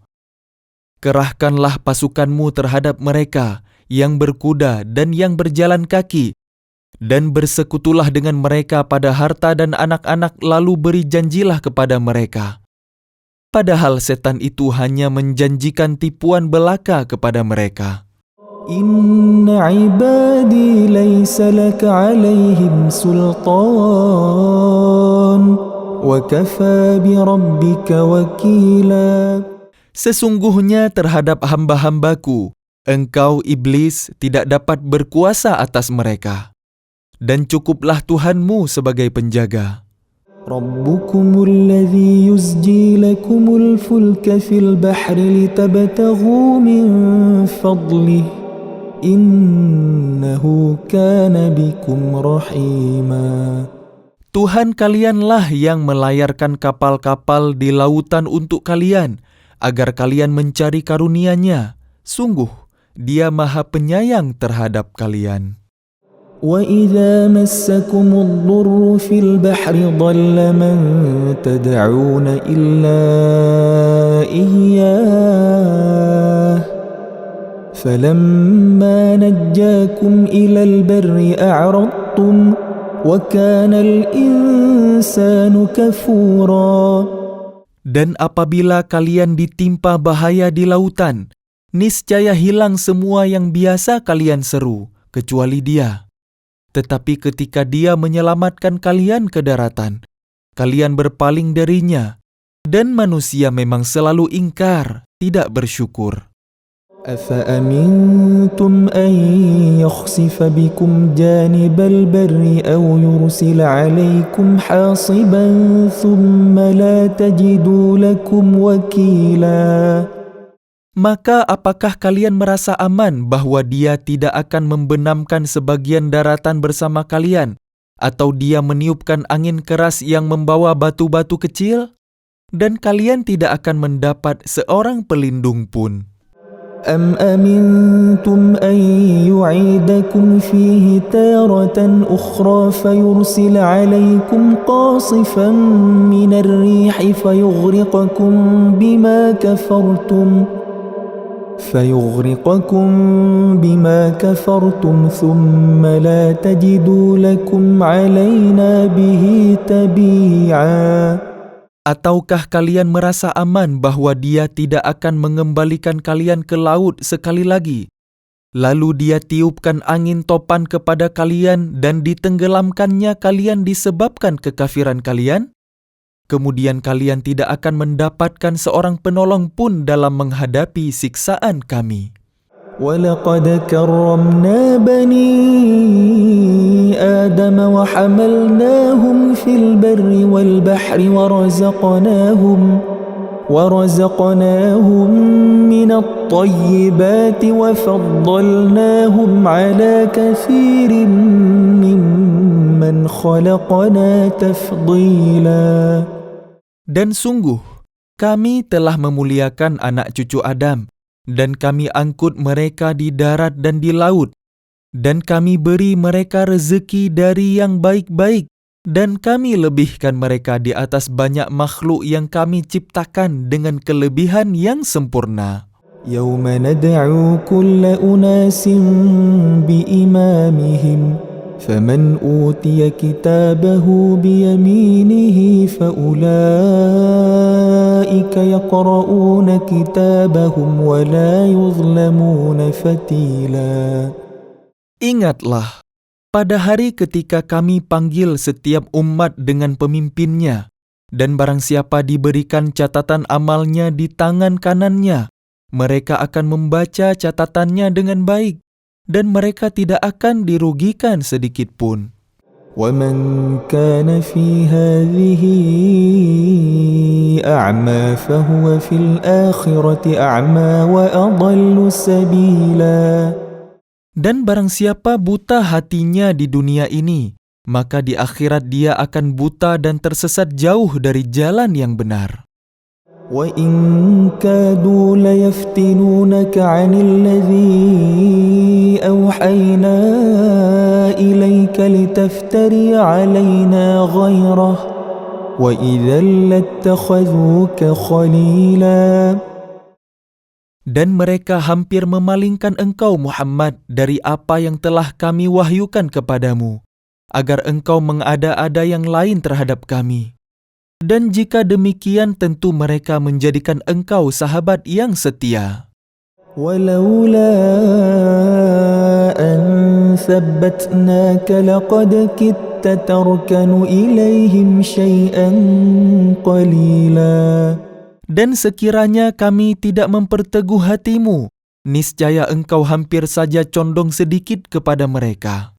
Kerahkanlah pasukanmu terhadap mereka yang berkuda dan yang berjalan kaki, dan bersekutulah dengan mereka pada harta dan anak-anak, lalu beri janjilah kepada mereka. Padahal setan itu hanya menjanjikan tipuan belaka kepada mereka. Inna ibadi laysa laka alaihim sultan wa kafa bi rabbika wakila. Sesungguhnya terhadap hamba-hambaku, engkau, iblis, tidak dapat berkuasa atas mereka, dan cukuplah Tuhanmu sebagai penjaga. Rabbukumul ladzi yusji lakumul fulka fil bahri litabtaghu min fadlih innahu kana bikum rahima. Tuhan kalianlah yang melayarkan kapal-kapal di lautan untuk kalian, agar kalian mencari karunia-Nya. Sungguh, Dia Maha Penyayang terhadap kalian. وَإِذَا مَسَّكُمُ الضُّرُّ فِي الْبَحْرِ ضَلَّ مَن تَدْعُونَ إِلَّا إِيَّاهُ فَلَمَّا نَجَّاكُمْ إِلَى الْبَرِّ أَعْرَضْتُمْ وَكَانَ الْإِنسَانُ كَفُورًا. Dan apabila kalian ditimpa bahaya di lautan, niscaya hilang semua yang biasa kalian seru, kecuali Dia. Tetapi ketika Dia menyelamatkan kalian ke daratan, kalian berpaling darinya, dan manusia memang selalu ingkar, tidak bersyukur. أَفَأَمِنْتُمْ أَنْ يَخْسِفَ بِكُمْ جَانِبَ الْبَرِّ أَوْ يُرْسِلَ عَلَيْكُمْ حَاصِبًا ثُمَّ لَا تَجِدُوا لَكُمْ وَكِيلًا. Maka apakah kalian merasa aman bahwa Dia tidak akan membenamkan sebagian daratan bersama kalian, atau Dia meniupkan angin keras yang membawa batu-batu kecil, dan kalian tidak akan mendapat seorang pelindung pun? أَمْ أَمِنْتُمْ أَنْ يُعِيدَكُمْ فِيهِ تَارَةً أُخْرَى فَيُرْسِلَ عَلَيْكُمْ قَاصِفًا مِنَ الرِّيحِ فَيُغْرِقَكُمْ بِمَا كَفَرْتُمْ ثُمَّ لَا تَجِدُوا لَكُمْ عَلَيْنَا بِهِ تَبِيعًا. Ataukah kalian merasa aman bahwa Dia tidak akan mengembalikan kalian ke laut sekali lagi? Lalu Dia tiupkan angin topan kepada kalian dan ditenggelamkannya kalian disebabkan kekafiran kalian? Kemudian kalian tidak akan mendapatkan seorang penolong pun dalam menghadapi siksaan Kami. وَلَقَدْ كَرَّمْنَا بَنِي آدَمَ وَحَمَلْنَاهُمْ فِي الْبَرِّ وَالْبَحْرِ ورزقناهم من الطيبات وفضلناهم على كثير ممن خلقنا تفضيلا. Dan sungguh, kami telah memuliakan anak cucu Adam, dan kami angkut mereka di darat dan di laut, dan kami beri mereka rezeki dari yang baik-baik, dan kami lebihkan mereka di atas banyak makhluk yang kami ciptakan dengan kelebihan yang sempurna. يوم ندعو كل أناس بإمامهم فمن أوتي كتابه بيمينه فأولئك يقرؤون كتابهم ولا يظلمون فتيلا. Ingatlah, pada hari ketika kami panggil setiap umat dengan pemimpinnya, dan barang siapa diberikan catatan amalnya di tangan kanannya, mereka akan membaca catatannya dengan baik, dan mereka tidak akan dirugikan sedikit pun. ومن كان في هذه أعمى فهو في الآخرة أعمى وأضل سبيلا. Dan barang siapa buta hatinya di dunia ini, maka di akhirat dia akan buta dan tersesat jauh dari jalan yang benar. وَإِن كَادُوا لَيَفْتِنُونَكَ عَنِ الَّذِي أَوْحَيْنَا إِلَيْكَ لِتَفْتَرِيَ عَلَيْنَا غَيْرَهُ وَإِذًا لَاتَّخَذُوكَ خَلِيلًا. Dan mereka hampir memalingkan engkau Muhammad dari apa yang telah kami wahyukan kepadamu, agar engkau mengada-ada yang lain terhadap kami. Dan jika demikian tentu mereka menjadikan engkau sahabat yang setia. وَلَوْلَا أَن ثَبَّتْنَاكَ لَقَدْ كِدتَّ تَرْكَنُ إِلَيْهِمْ شَيْئًا قَلِيلًا. Dan sekiranya kami tidak memperteguh hatimu, niscaya engkau hampir saja condong sedikit kepada mereka.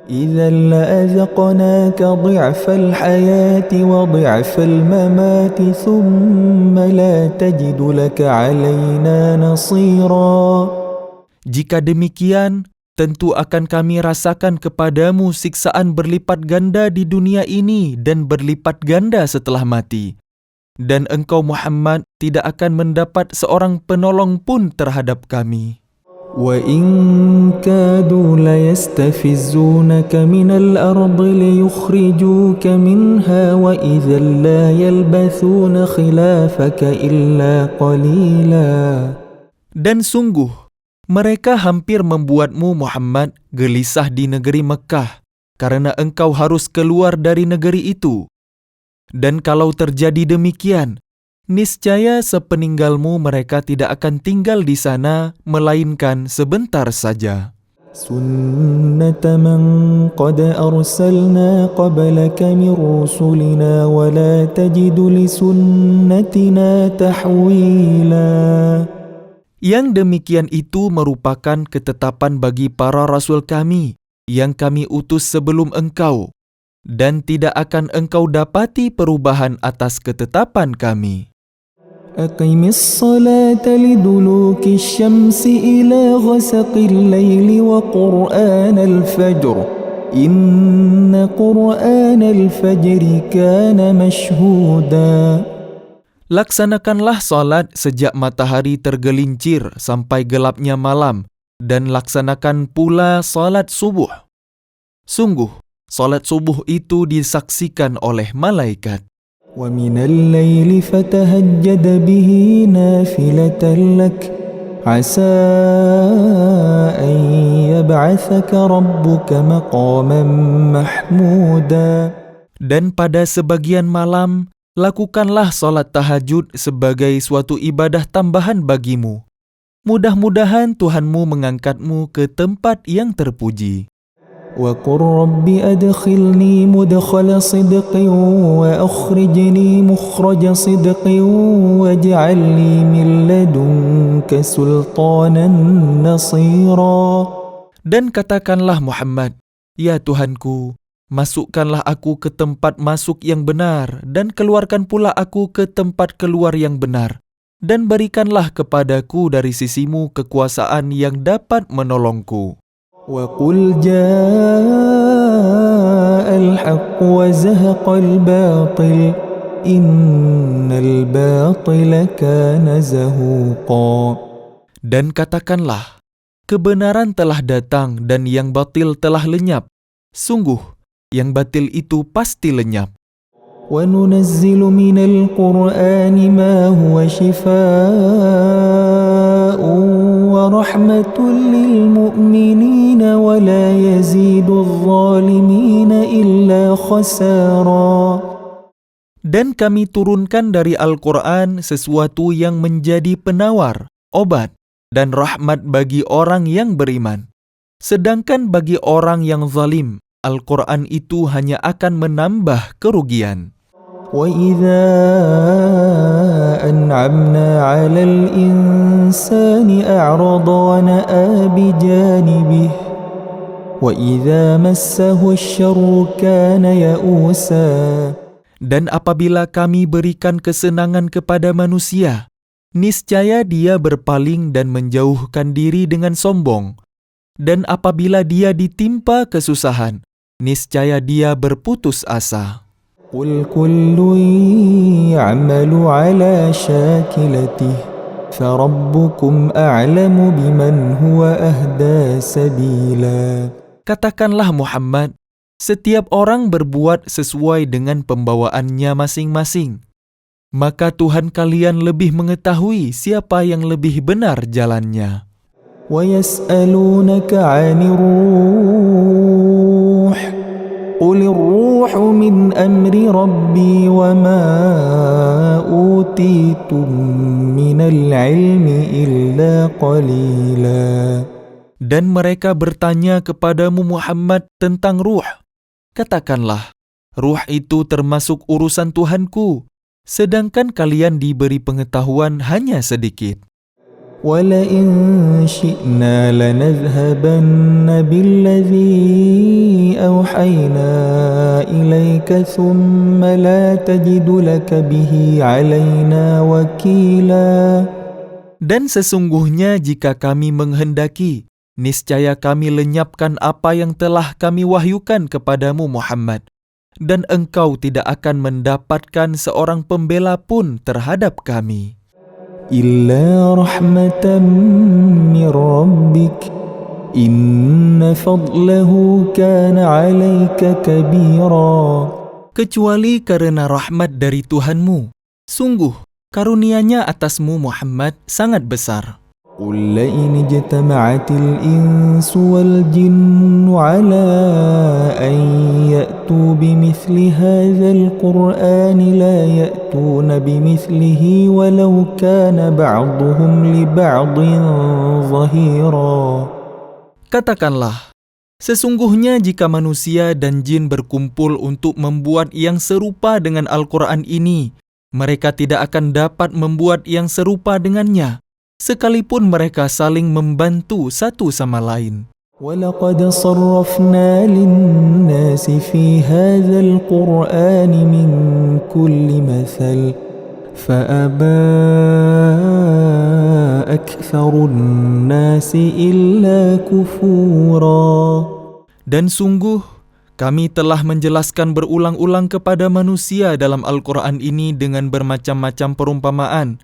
إِذًا لَأَذَقْنَاكَ ضِعْفَ الْحَيَاةِ وَضِعْفَ الْمَمَاتِ ثُمَّ لَا تَجِدُ لَكَ عَلَيْنَا نَصِيرًا. Jika demikian, tentu akan kami rasakan kepadamu siksaan berlipat ganda di dunia ini dan berlipat ganda setelah mati. Dan engkau Muhammad tidak akan mendapat seorang penolong pun terhadap kami. وَإِن كَادُوا لَيَسْتَفِزُّونَكَ مِنَ الْأَرْضِ لِيُخْرِجُوكَ مِنْهَا وَإِذًا لَا يَلْبَثُونَ خِلَافَكَ إِلَّا قَلِيلًا. Dan sungguh, mereka hampir membuatmu Muhammad gelisah di negeri Mekah, karena engkau harus keluar dari negeri itu. Dan kalau terjadi demikian, niscaya sepeninggalmu mereka tidak akan tinggal di sana, melainkan sebentar saja. سُنَّةَ مَنْ قَدْ أَرْسَلْنَا قَبْلَكَ مِنْ رُسُلِنَا وَلَا تَجِدُ لِسُنَّتِنَا تَحْوِيلًا. Yang demikian itu merupakan ketetapan bagi para rasul kami yang kami utus sebelum engkau, dan tidak akan engkau dapati perubahan atas ketetapan kami. أقم الصلاة لدلوك الشمس إلى غسق الليل وقرآن الفجر إن قرآن الفجر كان مشهودا. Laksanakanlah salat sejak matahari tergelincir sampai gelapnya malam, dan laksanakan pula salat subuh. Sungguh, salat subuh itu disaksikan oleh malaikat. وَمِنَ اللَّيْلِ فَتَهَجَّدْ بِهِ نَافِلَةً لَكَ عَسَىٰ أَن يَبْعَثَكَ رَبُّكَ مَقَامًا مَحْمُودًا. Dan pada sebagian malam, lakukanlah salat tahajud sebagai suatu ibadah tambahan bagimu. Mudah-mudahan Tuhanmu mengangkatmu ke tempat yang terpuji. وَقُلْ رَبِّ أَدْخِلْنِي مُدْخَلَ صِدْقٍ وَأَخْرِجْنِي مُخْرَجَ صِدْقٍ وَاجْعَلْ لِي مِنْ لَدُنْكَ سُلْطَانًا نَصِيرًا. Dan katakanlah Muhammad, ya Tuhanku, Masukkanlah aku ke tempat masuk yang benar, dan keluarkan pula aku ke tempat keluar yang benar. Dan berikanlah kepadaku dari sisimu kekuasaan yang dapat menolongku. وَقُلْ جَاءَ الْحَقُّ وَزَهَقَ الْبَاطِلُ إِنَّ الْبَاطِلَ كَانَ زَهُوقًا. Dan katakanlah, kebenaran telah datang dan yang batil telah lenyap. Sungguh, yang batil itu pasti lenyap. وَنُنَزِّلُ مِنَ الْقُرْآنِ مَا هُوَ شِفَاءٌ وَرَحْمَةٌ لِّلْمُؤْمِنِينَ وَلَا يَزِيدُ الظَّالِمِينَ إِلَّا خَسَارًا. Dan kami turunkan dari Al-Quran sesuatu yang menjadi penawar, obat, dan rahmat bagi orang yang beriman. Sedangkan bagi orang yang zalim, Al-Quran itu hanya akan menambah kerugian. وَإِذَا أَنْعَمْنَا عَلَى الْإِنسَانِ أَعْرَضَ وَنَأَىٰ بِجَانِبِهِ وَإِذَا مَسَّهُ الشَّرُّ كَانَ يَئُوسًا. Dan apabila kami berikan kesenangan kepada manusia, niscaya dia berpaling dan menjauhkan diri dengan sombong. Dan apabila dia ditimpa kesusahan, niscaya dia berputus asa. قُلْ كُلٌّ يَعْمَلُ عَلَى شَاكِلَتِهِ فَرَبُّكُمْ أَعْلَمُ بِمَنْ هُوَ أَهْدَىٰ سَبِيلًا. Katakanlah Muhammad, setiap orang berbuat sesuai dengan pembawaannya masing-masing. Maka Tuhan kalian lebih mengetahui siapa yang lebih benar jalannya. وَيَسْأَلُونَكَ عَنِ الرُّوحِ قُلِ الرُّوحُ مِنْ أَمْرِ رَبِّي وَمَا أُوتِيتُم مِّنَ الْعِلْمِ إِلَّا قَلِيلًا. Dan mereka bertanya kepadamu Muhammad tentang ruh. Katakanlah, ruh itu termasuk urusan Tuhanku, sedangkan kalian diberi pengetahuan hanya sedikit. وَلَئِن شِئْنَا لَنَذْهَبَنَّ بِالَّذِي أَوْحَيْنَا إِلَيْكَ ثُمَّ لَا تَجِدُ لَكَ بِهِ عَلَيْنَا وَكِيلًا. Dan sesungguhnya jika kami menghendaki, niscaya kami lenyapkan apa yang telah kami wahyukan kepadamu Muhammad, dan engkau tidak akan mendapatkan seorang pembela pun terhadap kami. إِلَّا رَحْمَةً مِّن رَّبِّكَ إِنَّ فَضْلَهُ كَانَ عَلَيْكَ كَبِيرًا. Kecuali karena rahmat dari Tuhanmu, sungguh karunia-Nya atasmu Muhammad sangat besar. قُل لَّئِنِ اجْتَمَعَتِ الْإِنسُ وَالْجِنُّ عَلَىٰ أَن يَأْتُوا بِمِثْلِ هَٰذَا الْقُرْآنِ لَا يَأْتُونَ بِمِثْلِهِ وَلَوْ كَانَ بَعْضُهُمْ لِبَعْضٍ ظَهِيرًا. Katakanlah, sesungguhnya jika manusia dan jin berkumpul untuk membuat yang serupa dengan Al-Quran ini, mereka tidak akan dapat membuat yang serupa dengannya, sekalipun mereka saling membantu satu sama lain. وَلَقَدْ صَرَّفْنَا لِلنَّاسِ فِي هَٰذَا الْقُرْآنِ مِنْ كُلِّ مَثَلٍ فَأَبَىٰ أَكْثَرُ النَّاسِ إِلَّا كُفُورًا. Dan sungguh, kami telah menjelaskan berulang-ulang kepada manusia dalam Al-Quran ini dengan bermacam-macam perumpamaan,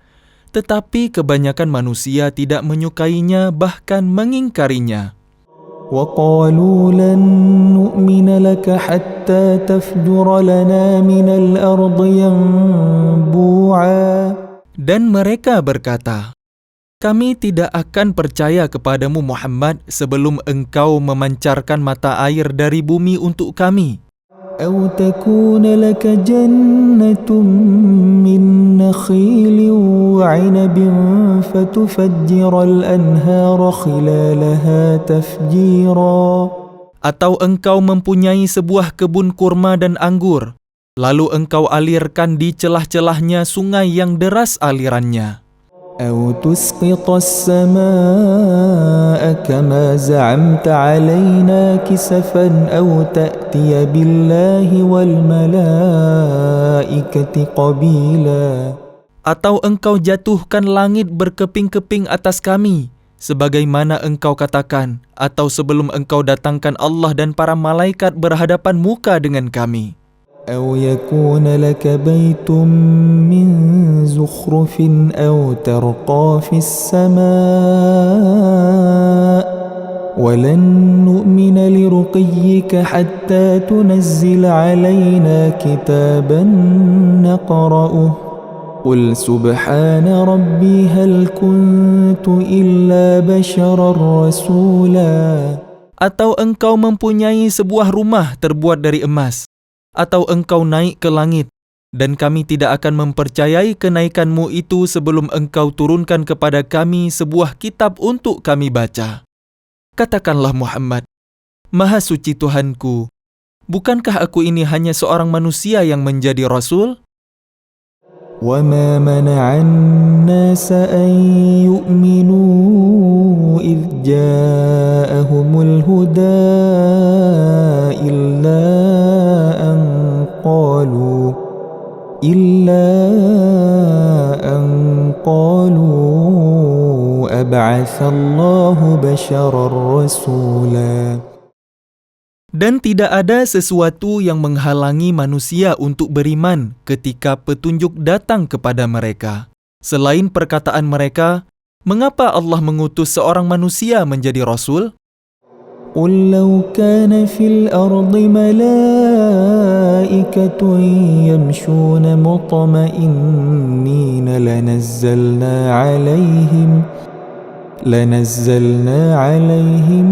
tetapi kebanyakan manusia tidak menyukainya, bahkan mengingkarinya. وَقَالُوا لَن نُّؤْمِنَ لَكَ حَتَّىٰ تَفْجُرَ لَنَا مِنَ الْأَرْضِ يَنبُوعًا. Dan mereka berkata, kami tidak akan percaya kepadamu Muhammad sebelum engkau memancarkan mata air dari bumi untuk kami. أَوْ تَكُونَ لَكَ جَنَّةٌ مِّن نَّخِيلٍ وَعِنَبٍ فَتُفَجِّرَ الْأَنْهَارَ خِلَالَهَا تَفْجِيرًا. Atau engkau mempunyai sebuah kebun kurma dan anggur, lalu engkau alirkan di celah-celahnya sungai yang deras alirannya. أو تسقط السماء كما زعمت علينا كسفا أو تأتي بالله والملائكة قبيلا. Atau engkau jatuhkan langit berkeping-keping atas kami, sebagaimana engkau katakan, atau sebelum engkau datangkan Allah dan para malaikat berhadapan muka dengan kami. أو يكون لك بيت من زخرف أو ترقى في السماء ولن نؤمن لرقيك حتى تنزل علينا كتابا نقرأه قل سبحان ربي هل كنت إلا بشرا رسولا. Atau engkau mempunyai sebuah rumah terbuat dari emas, atau engkau naik ke langit, dan kami tidak akan mempercayai kenaikanmu itu sebelum engkau turunkan kepada kami sebuah kitab untuk kami baca. Katakanlah Muhammad, Maha Suci Tuhanku, bukankah aku ini hanya seorang manusia yang menjadi Rasul? وما منع الناس أن يؤمنوا إذ جاءهم الهدى إلا أن قالوا أبعث الله بشرا رسولا. Dan tidak ada sesuatu yang menghalangi manusia untuk beriman ketika petunjuk datang kepada mereka. Selain perkataan mereka, mengapa Allah mengutus seorang manusia menjadi Rasul? قل لو كان في الأرض ملائكة يمشون مطمئنين لنزلنا عليهم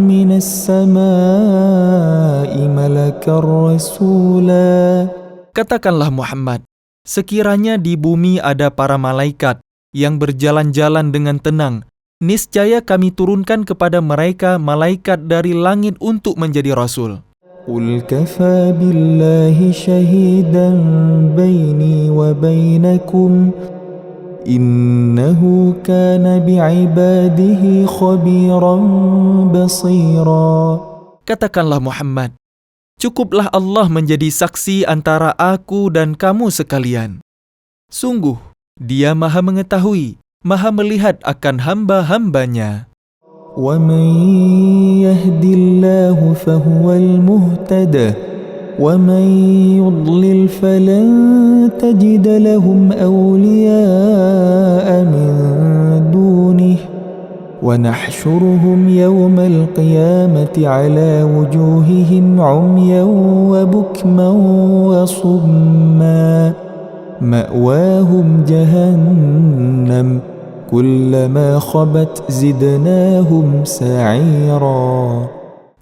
من السماء ملكا رسولا. Katakanlah Muhammad, sekiranya di bumi ada para malaikat yang berjalan-jalan dengan tenang, niscaya kami turunkan kepada mereka malaikat dari langit untuk menjadi Rasul. قل كفى بالله شهيدا بيني وبينكم إنه كان بعباده خبيرا بصيرا. Katakanlah Muhammad, cukuplah Allah menjadi saksi antara aku dan kamu sekalian. Sungguh, Dia Maha mengetahui, Maha melihat akan hamba-hambanya. ومن يهد الله فهو المهتدى ومن يضلل فلن تجد لهم أولياء من دونه ونحشرهم يوم القيامة على وجوههم عميا وبكما وصما مأواهم جهنم كلما خبت زدناهم سعيرا.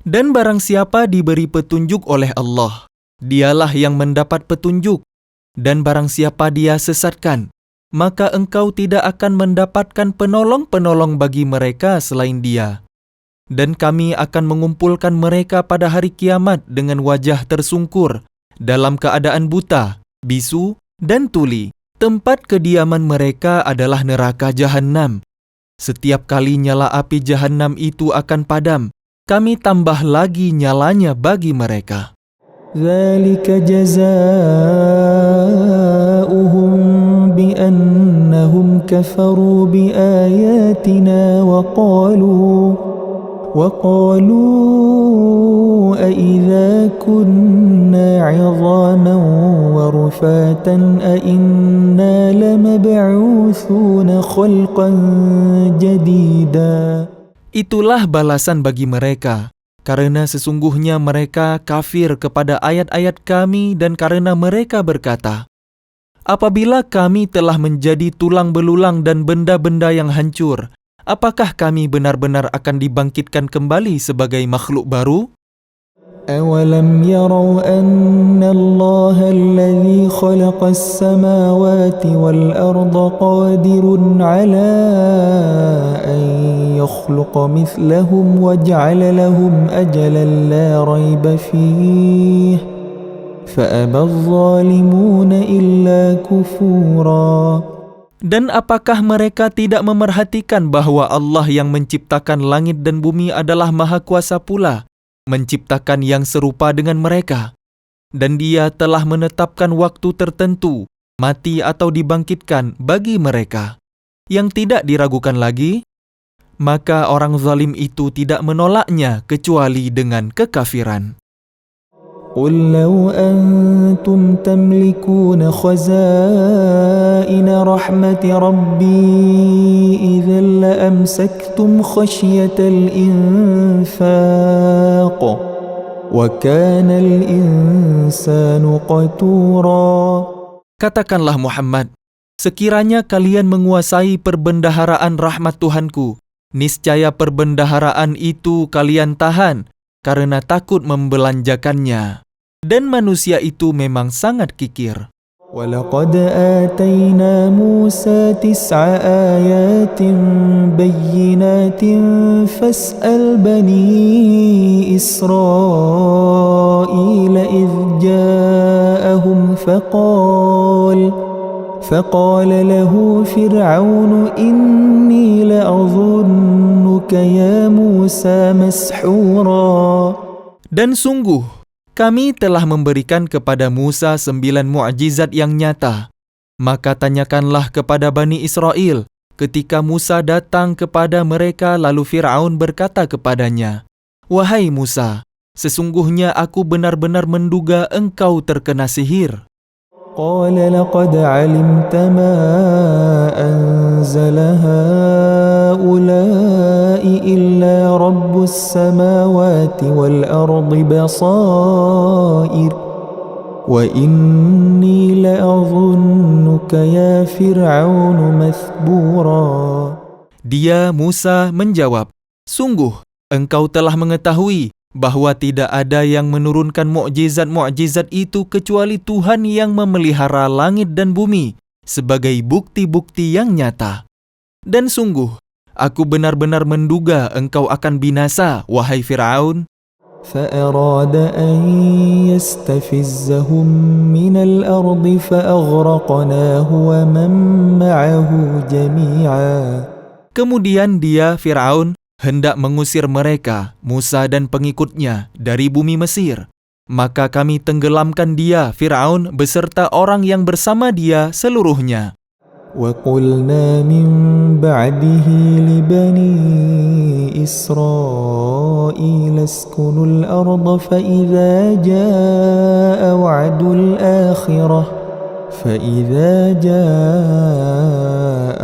Dan barang siapa diberi petunjuk oleh Allah, dialah yang mendapat petunjuk. Dan barang siapa dia sesatkan, maka engkau tidak akan mendapatkan penolong-penolong bagi mereka selain Dia. Dan kami akan mengumpulkan mereka pada hari kiamat dengan wajah tersungkur, dalam keadaan buta, bisu, dan tuli. Tempat kediaman mereka adalah neraka Jahannam. Setiap kali nyala api Jahannam itu akan padam, kami tambah lagi nyalanya bagi mereka. ذلك جزاؤهم بأنهم كفروا بآياتنا وقالوا أإذا كنا عظاما ورفاتا أإنا لمبعوثون خلقا جديدا. Itulah balasan bagi mereka, karena sesungguhnya mereka kafir kepada ayat-ayat kami dan karena mereka berkata, apabila kami telah menjadi tulang belulang dan benda-benda yang hancur, apakah kami benar-benar akan dibangkitkan kembali sebagai makhluk baru? أَوَلَمْ يَرَوْا أَنَّ اللَّهَ الَّذِي خَلَقَ السَّمَاوَاتِ وَالْأَرْضَ قَادِرٌ عَلَىٰ أَن يَخْلُقَ مِثْلَهُمْ وَجَعَلَ لَهُمْ أَجَلًا لَا رَيْبَ فِيهِ فَأَبَى الظَّالِمُونَ إِلَّا كُفُورًا. Dan apakah mereka tidak memerhatikan bahwa Allah yang menciptakan langit dan bumi adalah Maha Kuasa pula, menciptakan yang serupa dengan mereka? Dan Dia telah menetapkan waktu tertentu, mati atau dibangkitkan bagi mereka, yang tidak diragukan lagi? Maka orang zalim itu tidak menolaknya kecuali dengan kekafiran. قل لو أنتم تملكون خزائن رحمة ربي إذا لأمسكتم خشية الإنفاق وكان الإنسان قتورا. Katakanlah Muhammad, sekiranya kalian menguasai perbendaharaan rahmat Tuhanku, niscaya perbendaharaan itu kalian tahan karena takut membelanjakannya. Dan manusia itu memang sangat kikir. وَلَقَدْ آتَيْنَا مُوسَى 9 آيَاتٍ بَيِّنَاتٍ فَاسْأَلْ بَنِي إِسْرَائِيلَ إِذْ جَاءَهُمْ فقال له فرعون إني لأظنك يا موسى مسحورا. Dan sungguh, kami telah memberikan kepada Musa 9 mukjizat yang nyata. Maka tanyakanlah kepada Bani Israel ketika Musa datang kepada mereka lalu Fir'aun berkata kepadanya, "Wahai Musa, sesungguhnya aku benar-benar menduga engkau terkena sihir." قال لقد علمت ما أنزل هؤلاء إلا رب السماوات والأرض بصائر وإني لأظنك يا فرعون مثبورا. Dia Musa menjawab, "Sungguh engkau telah mengetahui bahwa tidak ada yang menurunkan mukjizat-mukjizat itu kecuali Tuhan yang memelihara langit dan bumi sebagai bukti-bukti yang nyata. Dan sungguh, aku benar-benar menduga engkau akan binasa, wahai Fir'aun." فأراد أن يستفزهم من الأرض فأغرقناه ومن معه جميعا. Kemudian dia, Fir'aun, hendak mengusir mereka, Musa dan pengikutnya, dari bumi Mesir. Maka kami tenggelamkan dia, Fir'aun, beserta orang yang bersama dia seluruhnya. وَقُلْنَا مِنْ بَعْدِهِ لِبَنِي إِسْرَائِيلَ اسْكُنُوا الْأَرْضَ فَإِذَا جَاءَ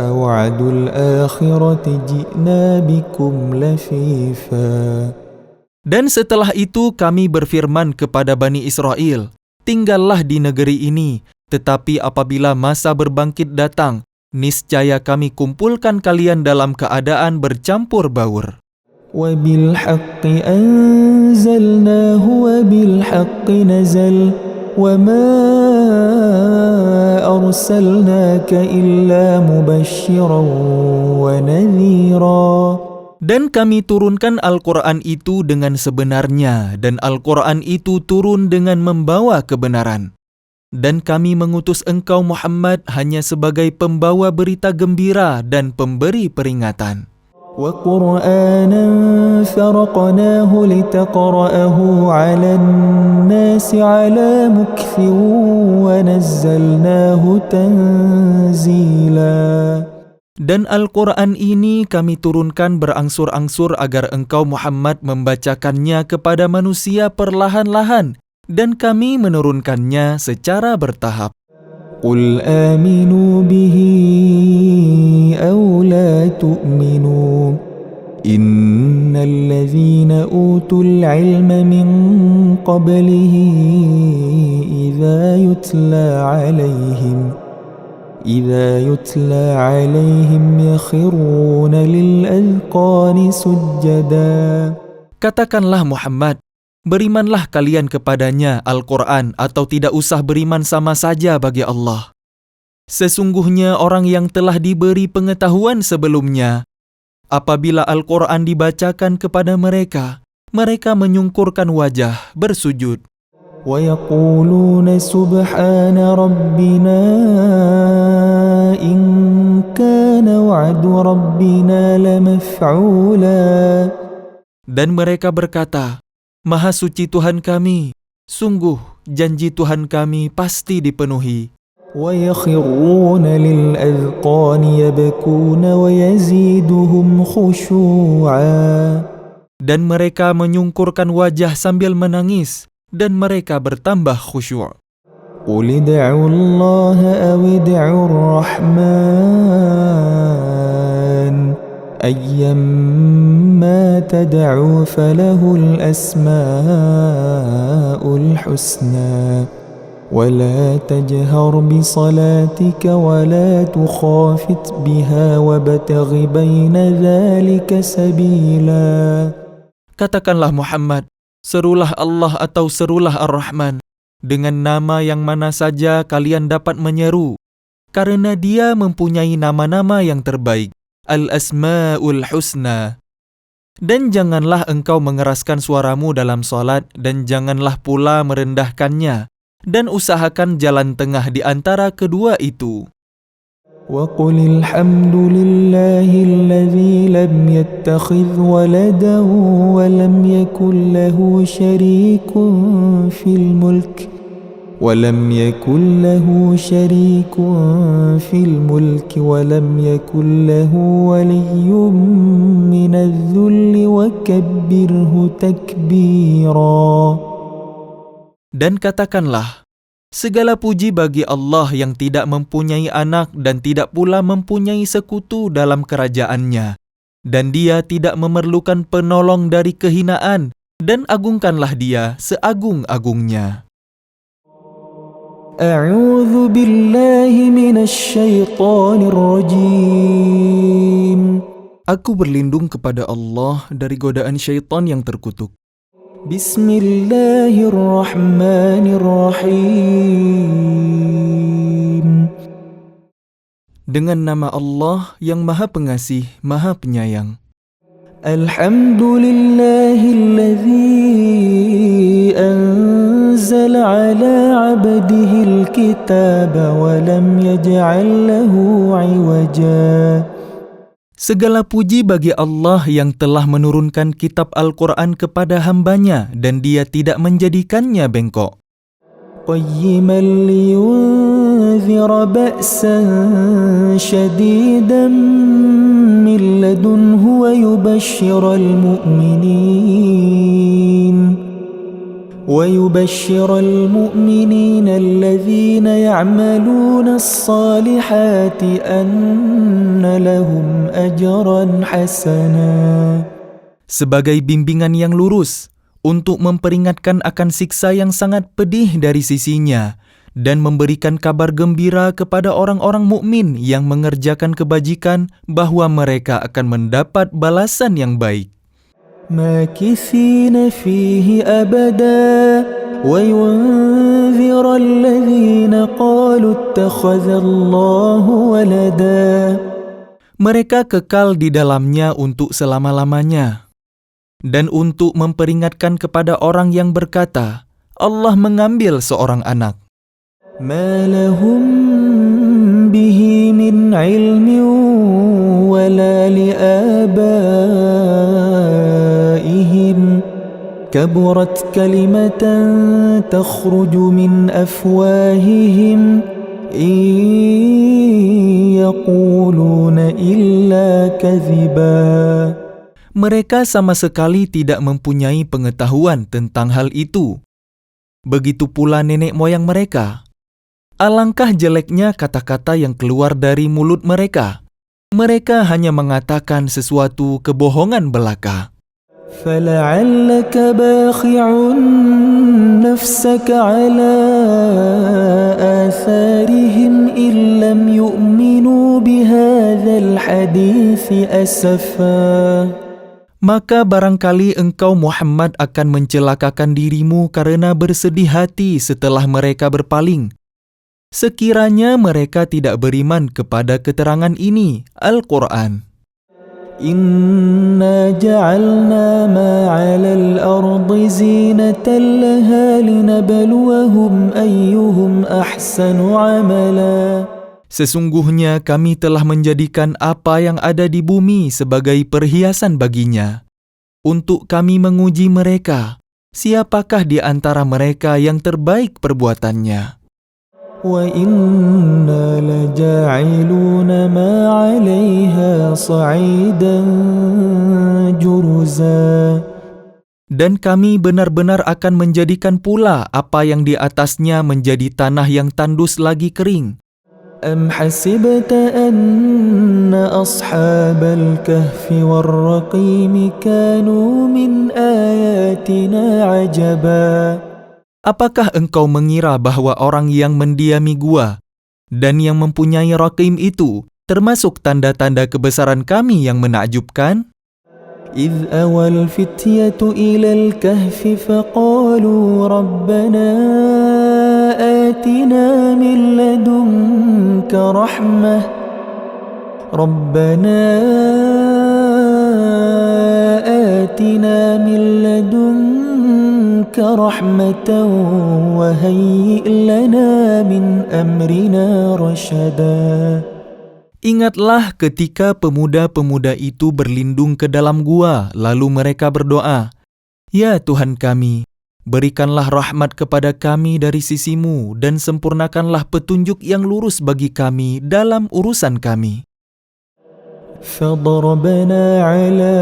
وَعْدُ الْآخِرَةِ جِئْنَا بِكُمْ لَفِيفًا. Dan setelah itu kami berfirman kepada Bani Israel, "Tinggallah di negeri ini, tetapi apabila masa berbangkit datang, niscaya kami kumpulkan kalian dalam keadaan bercampur baur." وَبِالْحَقِّ أَنزَلْنَاهُ وَبِالْحَقِّ نَزَلَ وَمَا أَرْسَلْنَاكَ إِلَّا مُبَشِّرًا وَنَذِيرًا. Dan kami turunkan Al-Quran itu dengan sebenarnya, dan Al-Quran itu turun dengan membawa kebenaran. Dan kami mengutus engkau Muhammad hanya sebagai pembawa berita gembira dan pemberi peringatan. وَقُرْآنًا فَرَقْنَاهُ لِتَقْرَأَهُ عَلَى النَّاسِ عَلَى مُكْثٍ وَنَزَّلْنَاهُ تَنزِيلًا. Dan Al-Quran ini kami turunkan berangsur-angsur agar engkau Muhammad membacakannya kepada manusia perlahan-lahan, dan kami menurunkannya secara bertahap. قُلْ آمِنُوا بِهِ أَوْ لَا تُؤْمِنُوا إِنَّ الَّذِينَ أُوتُوا الْعِلْمَ مِنْ قَبْلِهِ إِذَا يُتْلَى عَلَيْهِمْ يَخِرُّونَ لِلْأَذْقَانِ سُجَّدًا. Katakanlah Muhammad, berimanlah kalian kepadanya Al-Quran atau tidak usah beriman sama saja bagi Allah. Sesungguhnya orang yang telah diberi pengetahuan sebelumnya, apabila Al-Quran dibacakan kepada mereka, mereka menyungkurkan wajah bersujud. وَيَقُولُونَ سُبْحَانَ رَبِّنَا إن كان وعد ربنا لمفعولا. Dan mereka berkata, Maha suci Tuhan kami, sungguh janji Tuhan kami pasti dipenuhi. ويخرون للأذقان يبكون ويزيدهم خشوعا. Dan mereka menyungkurkan wajah sambil menangis, dan mereka bertambah khusyuk. قل ادعوا الله أو ادعوا الرحمن أيما تدعوا فله الأسماء الحسنى ولا تجهر بصلاتك ولا تخافت بها وابتغ بين ذلك سبيلا. Katakanlah Muhammad, serulah Allah atau serulah Ar-Rahman. Dengan nama yang mana saja kalian dapat menyeru, karena Dia mempunyai nama-nama yang terbaik, Al-Asma'ul Husna. Dan janganlah engkau mengeraskan suaramu dalam salat, dan janganlah pula merendahkannya, dan usahakan jalan tengah di antara kedua itu. وقل الحمد لله الذي لم يتخذ ولدا ولم يكن له شريك في الملك ولم يكن له له ولي من الذل وكبره تكبيرا. Dan katakanlah, segala puji bagi Allah yang tidak mempunyai anak dan tidak pula mempunyai sekutu dalam kerajaannya. Dan Dia tidak memerlukan penolong dari kehinaan, dan agungkanlah Dia seagung-agungnya. A'udzu billahi minasy syaithanir rajim. Aku berlindung kepada Allah dari godaan syaitan yang terkutuk. Bismillahirrahmanirrahim. Dengan nama Allah yang Maha Pengasih, Maha Penyayang. Alhamdulillahilladzi anzala ala 'abdihil kitaba wa lam yaj'al lahu 'iwaja. Segala puji bagi Allah yang telah menurunkan kitab Al-Quran kepada hambanya dan Dia tidak menjadikannya bengkok. Qayyiman liyunzira ba'san syadidan min ladunhu wa yubashshiral mu'minin alladhina ya'maluna as-salihati anna lahum ajran hasana. Sebagai bimbingan yang lurus, untuk memperingatkan akan siksa yang sangat pedih dari sisinya, dan memberikan kabar gembira kepada orang-orang mukmin yang mengerjakan kebajikan bahwa mereka akan mendapat balasan yang baik. ماكثين فيه أبدا وينذر الذين قالوا اتخذ الله ولدا. Mereka kekal di dalamnya untuk selama-lamanya, dan untuk memperingatkan kepada orang yang berkata, Allah mengambil seorang anak. ما لهم به من علم ولا لآبائهم كبرت كلمة تخرج من أفواههم إن يقولون إلا كذبا. Mereka sama sekali tidak mempunyai pengetahuan tentang hal itu. Begitu pula nenek moyang mereka. Alangkah jeleknya kata-kata yang keluar dari mulut mereka. Mereka hanya mengatakan sesuatu kebohongan belaka. فَلَعَلَّكَ بَاخِعٌ نَفْسَكَ عَلَى آثَارِهِمْ إِن لَّمْ يُؤْمِنُوا بِهَذَا الْحَدِيثِ أَسَفًا. Maka barangkali engkau Muhammad akan mencelakakan dirimu karena bersedih hati setelah mereka berpaling. Sekiranya mereka tidak beriman kepada keterangan ini, Al-Quran. Inna ja'alna ma 'alal ardi zinatan laha linabluwahum ayyuhum ahsanu 'amala. Sesungguhnya kami telah menjadikan apa yang ada di bumi sebagai perhiasan baginya, untuk kami menguji mereka, siapakah di antara mereka yang terbaik perbuatannya. وَإِنَّا لَجَاعِلُونَ مَا عَلَيْهَا صَعِيدًا جُرُزًا. Dan kami benar-benar akan menjadikan pula apa yang di atasnya menjadi tanah yang tandus lagi kering. أَمْ حَسِبْتَ أَنَّ أَصْحَابَ الْكَهْفِ وَالرَّقِيمِ كَانُوا مِنْ آيَاتِنَا عَجَبًا. Apakah engkau mengira bahwa orang yang mendiami gua dan yang mempunyai Raqim itu termasuk tanda-tanda kebesaran kami yang menakjubkan? إِذْ أَوَى الْفِتْيَةُ إِلَى الْكَهْفِ فَقَالُوا رَبَّنَا آتِنَا مِنْ لَدُنْكَ رَحْمَةً وَهَيِّئْ لَنَا مِنْ أَمْرِنَا رَشَدًا. Ingatlah ketika pemuda-pemuda itu berlindung ke dalam gua, lalu mereka berdoa, "Ya Tuhan kami, berikanlah rahmat kepada kami dari sisimu dan sempurnakanlah petunjuk yang lurus bagi kami dalam urusan kami." فَضَرَبْنَا عَلَى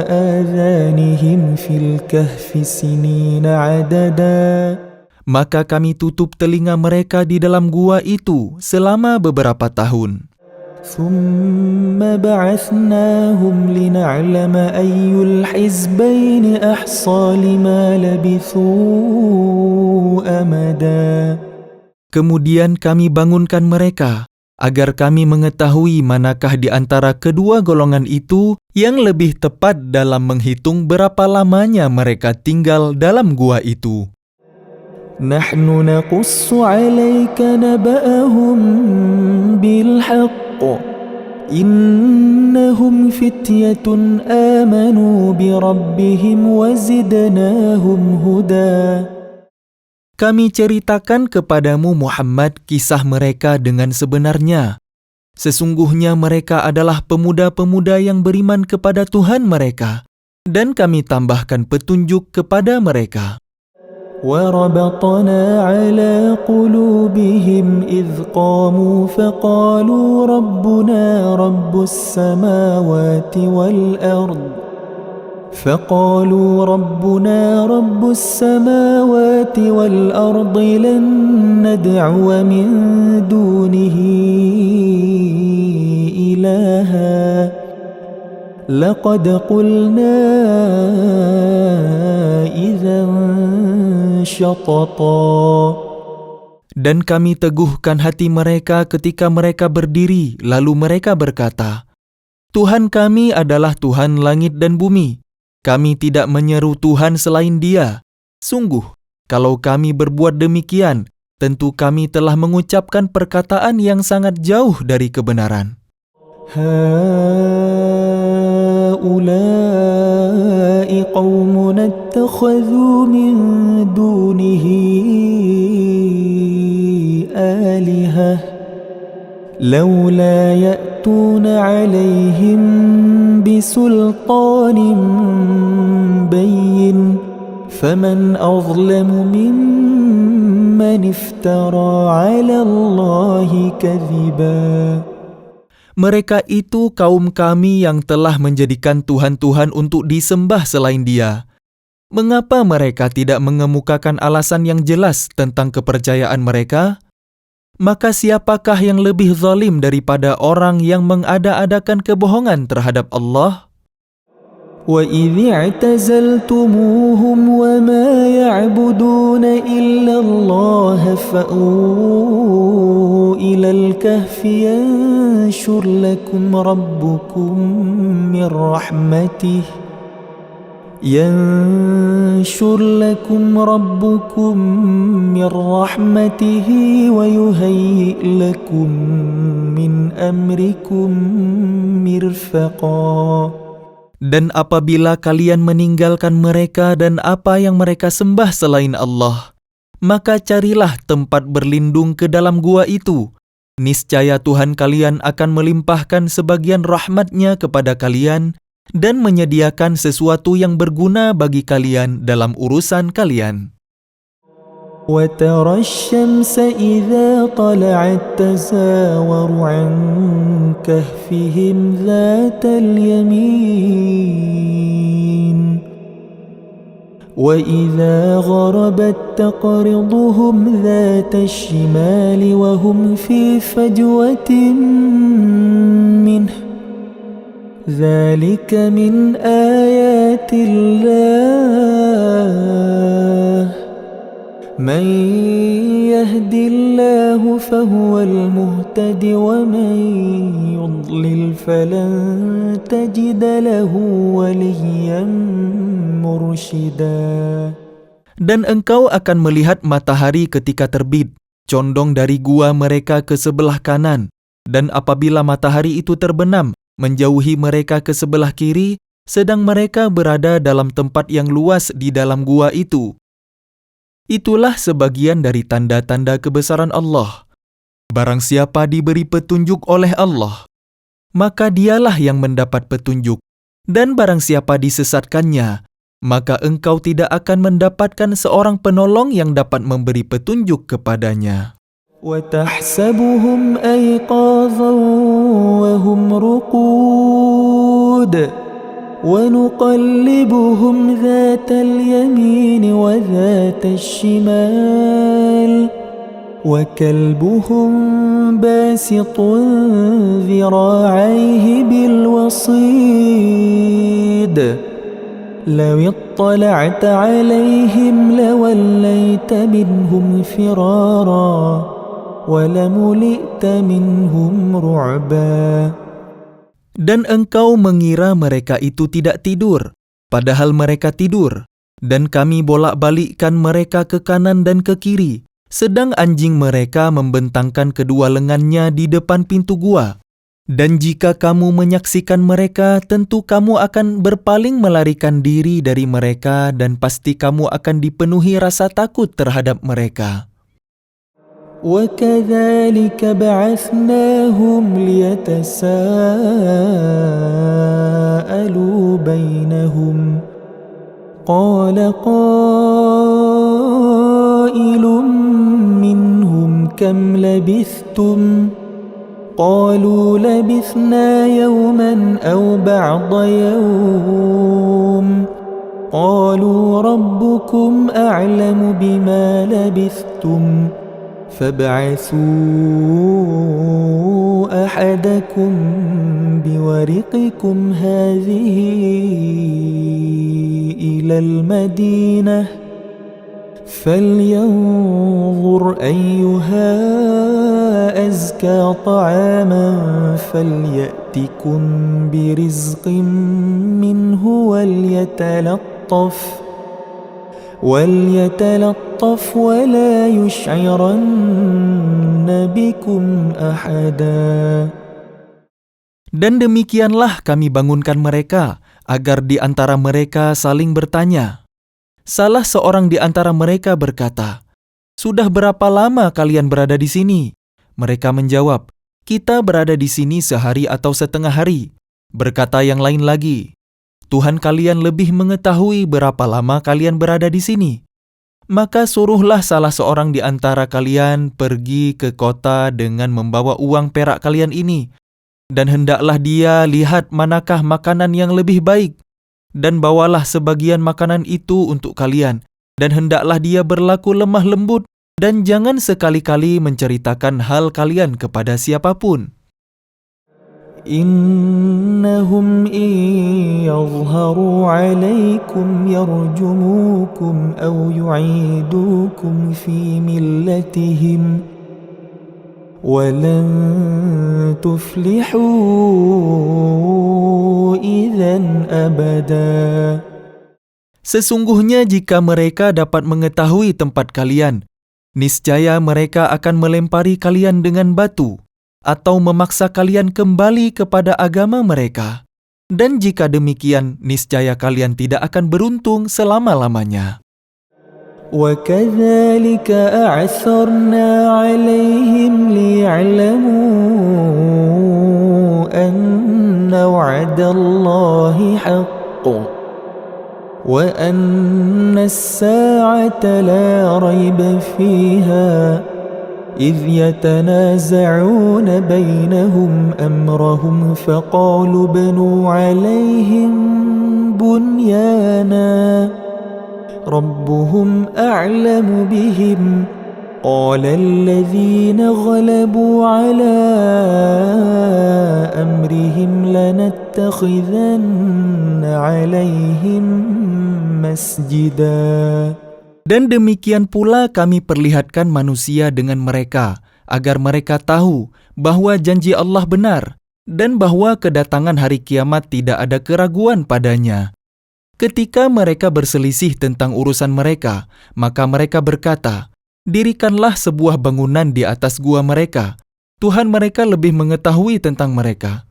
آذَانِهِمْ فِي الْكَهْفِ سِنِينَ عَدَدًا. Maka kami tutup telinga mereka di dalam gua itu selama beberapa tahun. ثُمَّ بَعَثْنَاهُمْ لِنَعْلَمَ أَيُّ الْحِزْبَيْنِ أَحْصَى لِمَا لَبِثُوا أَمَدًا. Kemudian kami bangunkan mereka, agar kami mengetahui manakah di antara kedua golongan itu yang lebih tepat dalam menghitung berapa lamanya mereka tinggal dalam gua itu. نحن نقص عليك نبأهم بالحق إنهم فتية آمنوا بربهم وزدناهم هدى. Kami ceritakan kepadamu Muhammad kisah mereka dengan sebenarnya. Sesungguhnya mereka adalah pemuda-pemuda yang beriman kepada Tuhan mereka, dan kami tambahkan petunjuk kepada mereka. وَرَبَطْنَا عَلَى قُلُوبِهِمْ إِذْ قَامُوا فَقَالُوا رَبُّنَا رَبُّ السَّمَاوَاتِ وَالْأَرْضِ لَن نَّدْعُوَ مِن دُونِهِ إِلَٰهًا لَقَدْ قُلْنَا إِذًا شَطَطًا. Dan kami teguhkan hati mereka ketika mereka berdiri, lalu mereka berkata, "Tuhan kami adalah Tuhan langit dan bumi. Kami tidak menyeru Tuhan selain Dia. Sungguh, kalau kami berbuat demikian, tentu kami telah mengucapkan perkataan yang sangat jauh dari kebenaran." هَؤُلَاءِ قَوْمُنَا اتَّخَذُوا مِن دُونِهِ آلِهَةً لَوْلَا يَأْتُونَ عَلَيْهِمْ بِسُلْطَانٍ بَيِّنٍ فَمَنْ أَظْلَمُ مِمَّنِ افْتَرَى عَلَى اللَّهِ كَذِبًا. Mereka itu kaum kami yang telah menjadikan Tuhan-Tuhan untuk disembah selain Dia. Mengapa mereka tidak mengemukakan alasan yang jelas tentang kepercayaan mereka? Maka siapakah yang lebih zalim daripada orang yang mengada-adakan kebohongan terhadap Allah? وَإِذِ اعْتَزَلْتُمُوهُمْ وَمَا يَعْبُدُونَ إِلَّا اللَّهَ فَأْوُوا إِلَى الْكَهْفِ يَنشُرْ لَكُمْ رَبُّكُم مِّن رَّحْمَتِهِ وَيُهَيِّئْ لَكُم مِّنْ أَمْرِكُم مِّرْفَقًا. Dan apabila kalian meninggalkan mereka dan apa yang mereka sembah selain Allah, maka carilah tempat berlindung ke dalam gua itu, Niscaya Tuhan kalian akan melimpahkan sebagian rahmat-Nya kepada kalian dan menyediakan sesuatu yang berguna bagi kalian dalam urusan kalian. وترى الشمس إذا طلعت تزاور عن كهفهم ذات اليمين وإذا غربت تقرضهم ذات الشمال وهم في فجوة منه ذلك من آيات الله من يهد الله فهو المهتد ومن يضلل فلن تجد له وليا مرشدا. Dan engkau akan melihat matahari ketika terbit, condong dari gua mereka ke sebelah kanan, dan apabila matahari itu terbenam, menjauhi mereka ke sebelah kiri, sedang mereka berada dalam tempat yang luas di dalam gua itu. Itulah sebagian dari tanda-tanda kebesaran Allah. Barang siapa diberi petunjuk oleh Allah, maka dialah yang mendapat petunjuk. Dan barang siapa disesatkannya, maka engkau tidak akan mendapatkan seorang penolong yang dapat memberi petunjuk kepadanya. وَتَحْسَبُهُمْ أَيْقَاظًا وَهُمْ رُقُودٌ وَنُقَلِّبُهُمْ ذَاتَ الْيَمِينِ وَذَاتَ الشِّمَالِ وَكَلْبُهُمْ بَاسِطٌ ذِرَاعَيْهِ بِالْوَصِيدِ لَوِ اطَّلَعْتَ عَلَيْهِمْ لَوَلَّيْتَ مِنْهُمْ فِرَارًا وَلَمُلِئْتَ مِنْهُمْ رُعْبًا. Dan engkau mengira mereka itu tidak tidur, padahal mereka tidur, dan kami bolak-balikkan mereka ke kanan dan ke kiri, sedang anjing mereka membentangkan kedua lengannya di depan pintu gua. Dan jika kamu menyaksikan mereka, tentu kamu akan berpaling melarikan diri dari mereka dan pasti kamu akan dipenuhi rasa takut terhadap mereka. وَكَذَلِكَ بَعَثْنَاهُمْ لِيَتَسَاءَلُوا بَيْنَهُمْ قَالَ قَائِلٌ مِّنْهُمْ كَمْ لَبِثْتُمْ قَالُوا لَبِثْنَا يَوْمًا أَوْ بَعْضَ يَوْمٍ قَالُوا رَبُّكُمْ أَعْلَمُ بِمَا لَبِثْتُمْ فَابْعَثُوا أَحَدَكُمْ بِوَرِقِكُمْ هَذِهِ إِلَى الْمَدِينَةِ فَلْيَنظُرْ أَيُّهَا أَزْكَى طَعَامًا فَلْيَأْتِكُمْ بِرِزْقٍ مِّنْهُ وَلْيَتَلَطَّفْ وَلَا يُشْعِرَنَّ بِكُمْ أَحَدًا. Dan demikianlah kami bangunkan mereka, agar di antara mereka saling bertanya. Salah seorang di antara mereka berkata, "Sudah berapa lama kalian berada di sini?" Mereka menjawab, "Kita berada di sini sehari atau setengah hari." Berkata yang lain lagi, "Tuhan kalian lebih mengetahui berapa lama kalian berada di sini. Maka suruhlah salah seorang di antara kalian pergi ke kota dengan membawa uang perak kalian ini, dan hendaklah dia lihat manakah makanan yang lebih baik, dan bawalah sebagian makanan itu untuk kalian, dan hendaklah dia berlaku lemah lembut, dan jangan sekali-kali menceritakan hal kalian kepada siapapun. إنهم إن يظهروا عليكم يرجموكم أو يعيدوكم في ملتهم ولن تفلحوا إذا أبدا." Sesungguhnya jika mereka dapat mengetahui tempat kalian, niscaya mereka akan melempari kalian dengan batu, atau memaksa kalian kembali kepada agama mereka. Dan jika demikian, niscaya kalian tidak akan beruntung selama-lamanya. وكذلك أعثرنا عليهم ليعلموا أن وعد الله حق وأن الساعة لا ريب فيها إذ يتنازعون بينهم أمرهم فقالوا ابنوا عليهم بنيانا ربهم أعلم بهم قال الذين غلبوا على أمرهم لنتخذن عليهم مسجدا. Dan demikian pula kami perlihatkan manusia dengan mereka, agar mereka tahu bahwa janji Allah benar, dan bahwa kedatangan hari kiamat tidak ada keraguan padanya. Ketika mereka berselisih tentang urusan mereka, maka mereka berkata, "Dirikanlah sebuah bangunan di atas gua mereka. Tuhan mereka lebih mengetahui tentang mereka."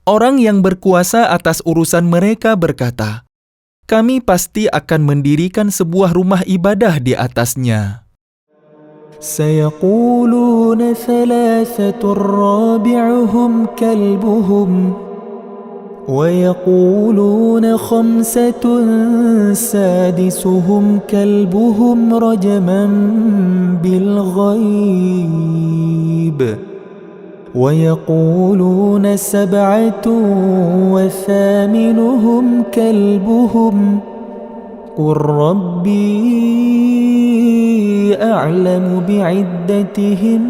Orang yang berkuasa atas urusan mereka berkata, "Kami pasti akan mendirikan sebuah rumah ibadah di atasnya." سيقولون ثلاثة رابعهم كلبهم ويقولون خمسة سادسهم كلبهم رجما بالغيب ويقولون سبعة وثامنهم كلبهم قل ربي أعلم بعدتهم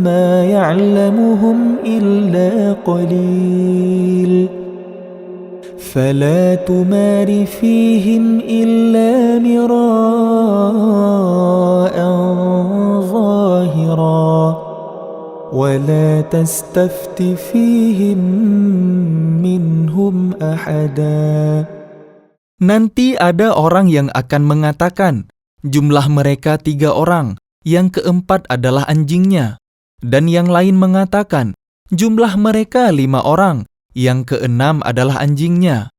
ما يعلمهم إلا قليل فلا تمار فيهم إلا مراء ظاهرا ولا تستفت فيهم منهم أحدا. Nanti ada orang yang akan mengatakan, jumlah mereka 3 orang, yang keempat adalah anjingnya. Dan yang lain mengatakan, jumlah mereka 5 orang, yang keenam adalah anjingnya.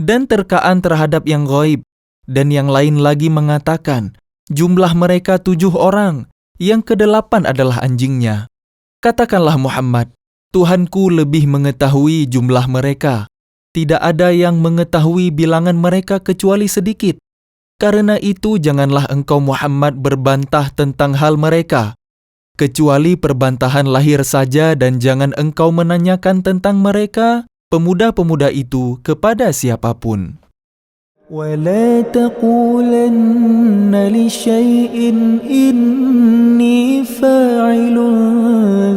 Dan terkaan terhadap yang ghaib. Dan yang lain lagi mengatakan, jumlah mereka 7 orang, yang kedelapan adalah anjingnya. Katakanlah Muhammad, Tuhanku lebih mengetahui jumlah mereka. Tidak ada yang mengetahui bilangan mereka kecuali sedikit. Karena itu janganlah engkau Muhammad berbantah tentang hal mereka, kecuali perbantahan lahir saja, dan jangan engkau menanyakan tentang mereka, pemuda-pemuda itu, kepada siapapun. ولا تقولن لشيء إني فاعل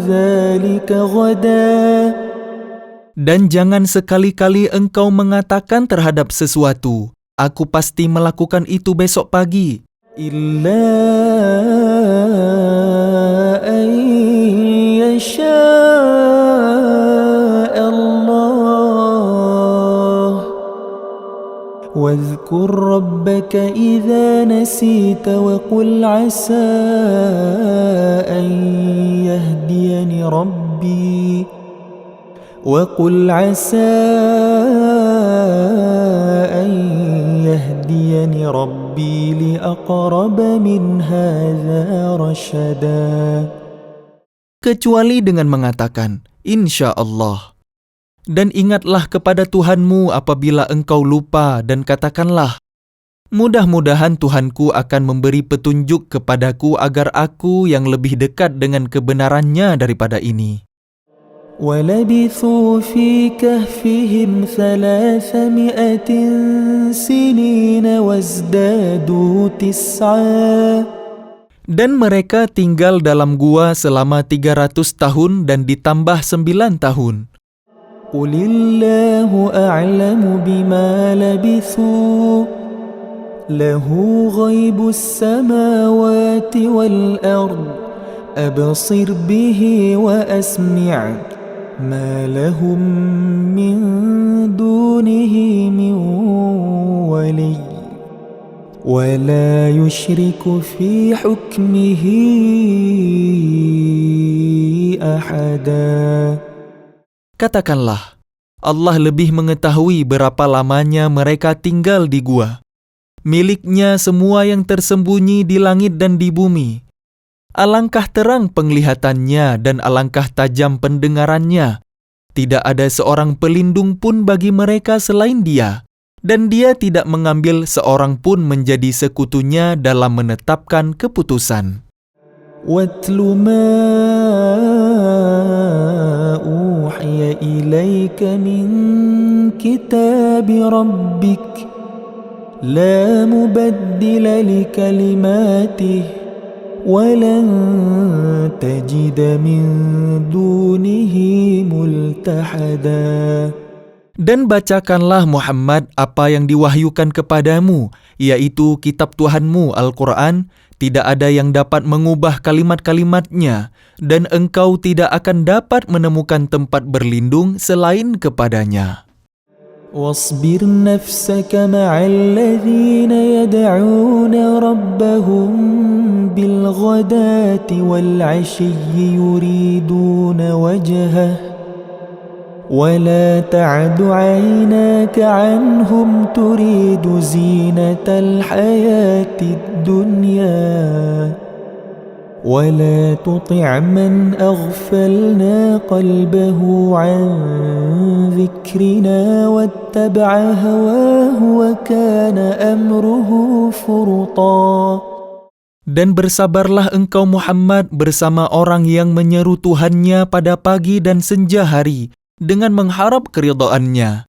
ذلك غدا. Dan jangan sekali-kali engkau mengatakan terhadap sesuatu, aku pasti melakukan itu besok pagi. إلا أن يشاء الله واذكر ربك إذا نسيت وقل عسى أن يهديني ربي وقل عسى أن يهديني ربي لأقرب من هذا رشدا. Kecuali dengan mengatakan, Insya Allah. Dan ingatlah kepada Tuhanmu apabila engkau lupa, dan katakanlah, mudah-mudahan Tuhanku akan memberi petunjuk kepadaku agar aku yang lebih dekat dengan kebenarannya daripada ini. وَلَبِثُوا فِي كَهْفِهِمْ 300 سِنِينَ وَازْدَادُوا 9. Dan mereka tinggal dalam gua selama 300 tahun dan ditambah 9 tahun. قُلِ اللَّهُ أَعْلَمُ بِمَا لَبِثُوا لَهُ غَيْبُ السَّمَاوَاتِ وَالْأَرْضِ أَبْصِرْ بِهِ وَأَسْمِعْ مَا لَهُم مِّن دُونِهِ مِن وَلِيٍّ وَلَا يُشْرِكُ فِي حُكْمِهِ أَحَدًا. Katakanlah, Allah lebih mengetahui berapa lamanya mereka tinggal di gua. Miliknya semua yang tersembunyi di langit dan di bumi. Alangkah terang penglihatannya dan alangkah tajam pendengarannya. Tidak ada seorang pelindung pun bagi mereka selain Dia, dan Dia tidak mengambil seorang pun menjadi sekutunya dalam menetapkan keputusan. وَاتْلُ مَا أُوحِيَ إِلَيْكَ مِنْ كِتَابِ رَبِّكَ لَا مُبَدِّلَ لِكَلِمَاتِهِ وَلَنْ تَجِدَ مِنْ دُونِهِ مُلْتَحَدًا. Dan bacakanlah Muhammad apa yang diwahyukan kepadamu, yaitu kitab Tuhanmu Al-Quran. Tidak ada yang dapat mengubah kalimat-kalimatnya, dan engkau tidak akan dapat menemukan tempat berlindung selain kepadanya. واصبر نفسك مع الذين يدعون ربهم بالغداة والعشي يريدون وجهه ولا تعد عيناك عنهم تريد زينة الحياة الدنيا ولا تطع من أغفلنا قلبه عن ذكرنا واتبع هواه وكان أمره فرطا. Dan bersabarlah engkau Muhammad bersama orang yang menyeru Tuhannya pada pagi dan senja hari dengan mengharap keridhaannya.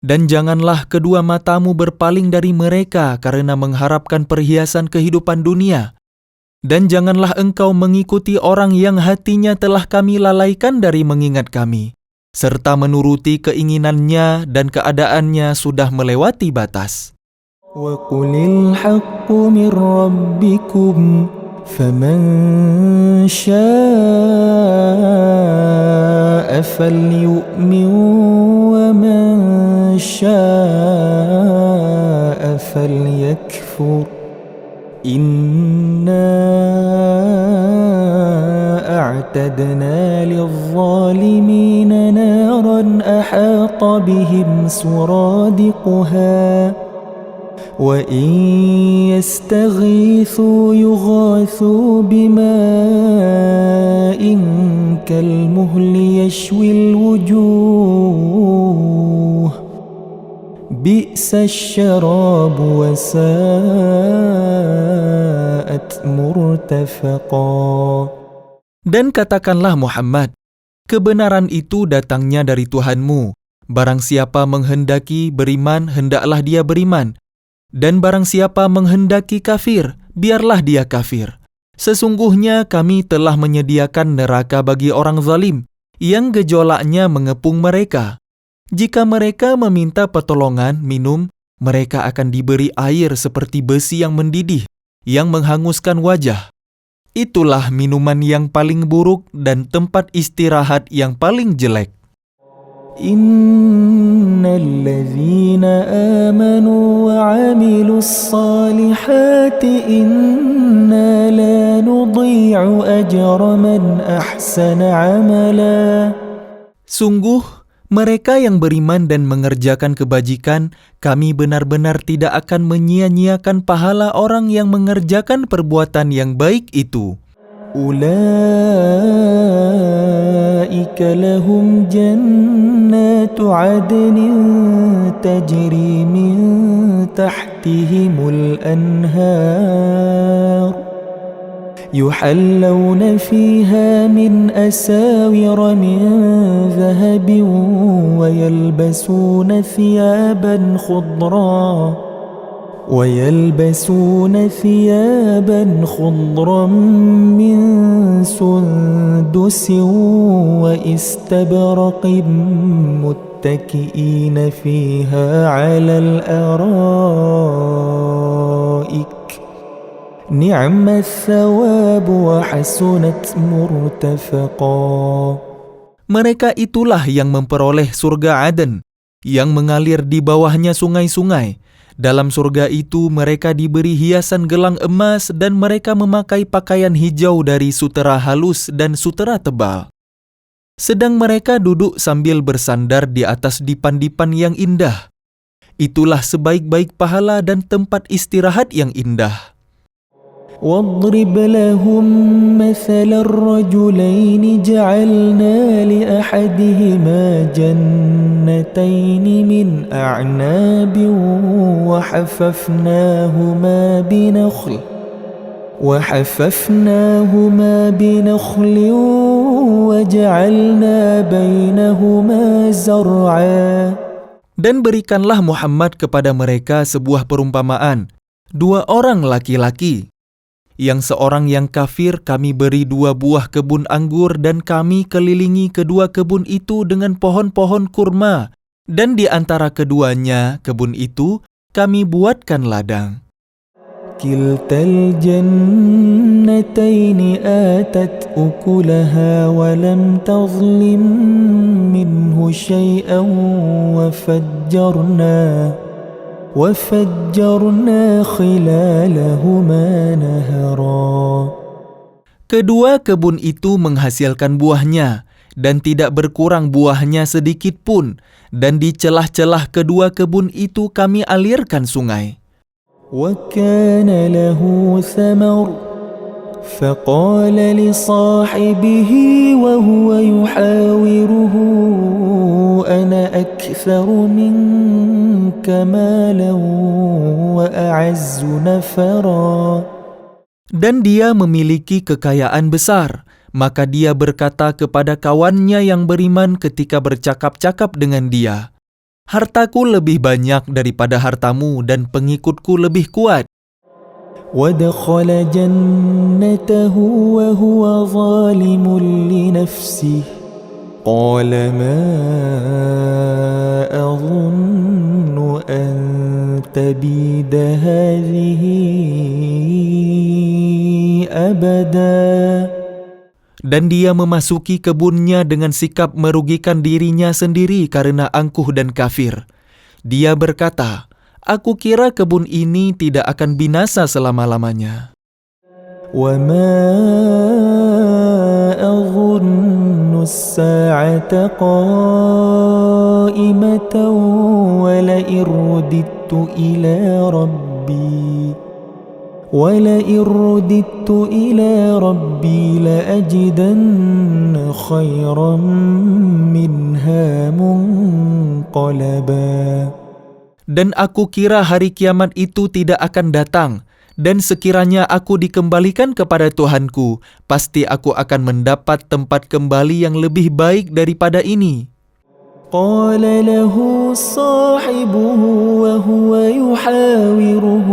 Dan janganlah kedua matamu berpaling dari mereka karena mengharapkan perhiasan kehidupan dunia. Dan janganlah engkau mengikuti orang yang hatinya telah kami lalaikan dari mengingat kami, serta menuruti keinginannya dan keadaannya sudah melewati batas. وَقُلِ الْحَقُّ مِنْ رَبِّكُمْ فَمَنْ شَاءَ فَلْيُؤْمِنْ وَمَنْ شَاءَ فَلْيَكْفُرْ إِنَّا أَعْتَدْنَا لِلظَّالِمِينَ نَارًا أَحَاطَ بِهِمْ سُرَادِقُهَا وَإِنْ يَسْتَغِيثُوا يُغَاثُوا بِمَاءٍ كَالْمُهْلِ يَشْوِي الْوُجُوهَ بِئْسَ الشَّرَابُ وَسَاءَتْ مُرْتَفَقًا. Dan katakanlah Muhammad, kebenaran itu datangnya dari Tuhanmu. Barang siapa menghendaki beriman, hendaklah dia beriman. Dan barang siapa menghendaki kafir, biarlah dia kafir. Sesungguhnya kami telah menyediakan neraka bagi orang zalim, yang gejolaknya mengepung mereka. Jika mereka meminta pertolongan minum, mereka akan diberi air seperti besi yang mendidih, yang menghanguskan wajah. Itulah minuman yang paling buruk dan tempat istirahat yang paling jelek. الذين آمنوا وعملوا الصالحات إنا لا نضيع أجر من أحسن عملا. Sungguh, mereka yang beriman dan mengerjakan kebajikan, kami benar-benar tidak akan menyia-nyiakan pahala orang yang mengerjakan perbuatan yang baik itu. أولئك لهم جنات عدن تجري من تحتهم الأنهار يحلون فيها من أساور من ذهب ويلبسون ثيابا خضرا من سندس واستبرق متكئين فيها على الأرائك نعم الثواب وحسنت مرتفقا. Mereka itulah yang memperoleh surga Aden, yang mengalir di bawahnya sungai-sungai. Dalam surga itu mereka diberi hiasan gelang emas dan mereka memakai pakaian hijau dari sutera halus dan sutera tebal. Sedang mereka duduk sambil bersandar di atas dipan-dipan yang indah. Itulah sebaik-baik pahala dan tempat istirahat yang indah. واضرب لهم مثل الرجلين جعلنا لأحدهما جنتين من أعناب وحففناهما بنخل وجعلنا بينهما زرعا. Dan berikanlah Muhammad kepada mereka sebuah perumpamaan, 2 orang laki-laki. Yang seorang yang kafir kami beri 2 buah kebun anggur dan kami kelilingi kedua kebun itu dengan pohon-pohon kurma. Dan di antara keduanya kebun itu kami buatkan ladang. كلتا الجنتين آتت أكلها ولم تظلم منه شيئا وفجرنا خلالهما نهرا. Kedua kebun itu menghasilkan buahnya, dan tidak berkurang buahnya sedikit pun, dan di celah-celah kedua kebun itu kami alirkan sungai. وكان له ثمر فقال لصاحبه وهو يحاوره أنا أكثر منك مالا وأعز نفرا. Dan dia memiliki kekayaan besar, maka dia berkata kepada kawannya yang beriman ketika bercakap-cakap dengan dia, hartaku lebih banyak daripada hartamu dan pengikutku lebih kuat. ودخل جنته وهو ظالم لنفسه قال ما أظن أن تبيد هذه أبدا. Dan dia memasuki kebunnya dengan sikap merugikan dirinya sendiri karena angkuh dan kafir. Dia berkata, aku kira kebun ini tidak akan binasa selama-lamanya. وَمَا أَظُنُّ السَّاعَةَ قَائِمَةً وَلَئِن رُّدِدتُّ إِلَى رَبِّي لَأَجِدَنَّ خَيْرًا مِّنْهَا مُنقَلَبًا. Dan aku kira hari kiamat itu tidak akan datang, dan sekiranya aku dikembalikan kepada Tuhanku, pasti aku akan mendapat tempat kembali yang lebih baik daripada ini. قال له صاحبه وهو يحاوره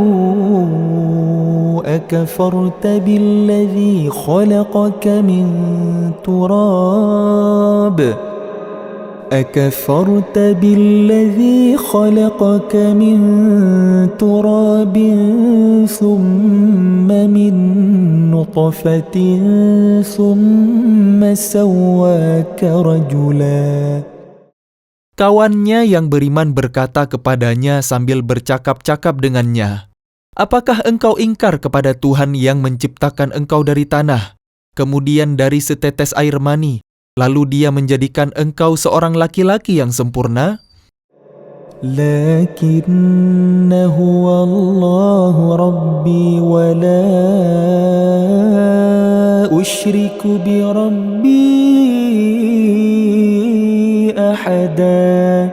أكفرت بالذي خلقك من تراب ثم من نطفة ثم سواك رجلا. Kawannya yang beriman berkata kepadanya sambil bercakap-cakap dengannya, apakah engkau ingkar kepada Tuhan yang menciptakan engkau dari tanah, kemudian dari setetes air mani, lalu dia menjadikan engkau seorang laki-laki yang sempurna? لكن هو الله ربي ولا أشرك بربي أحدا.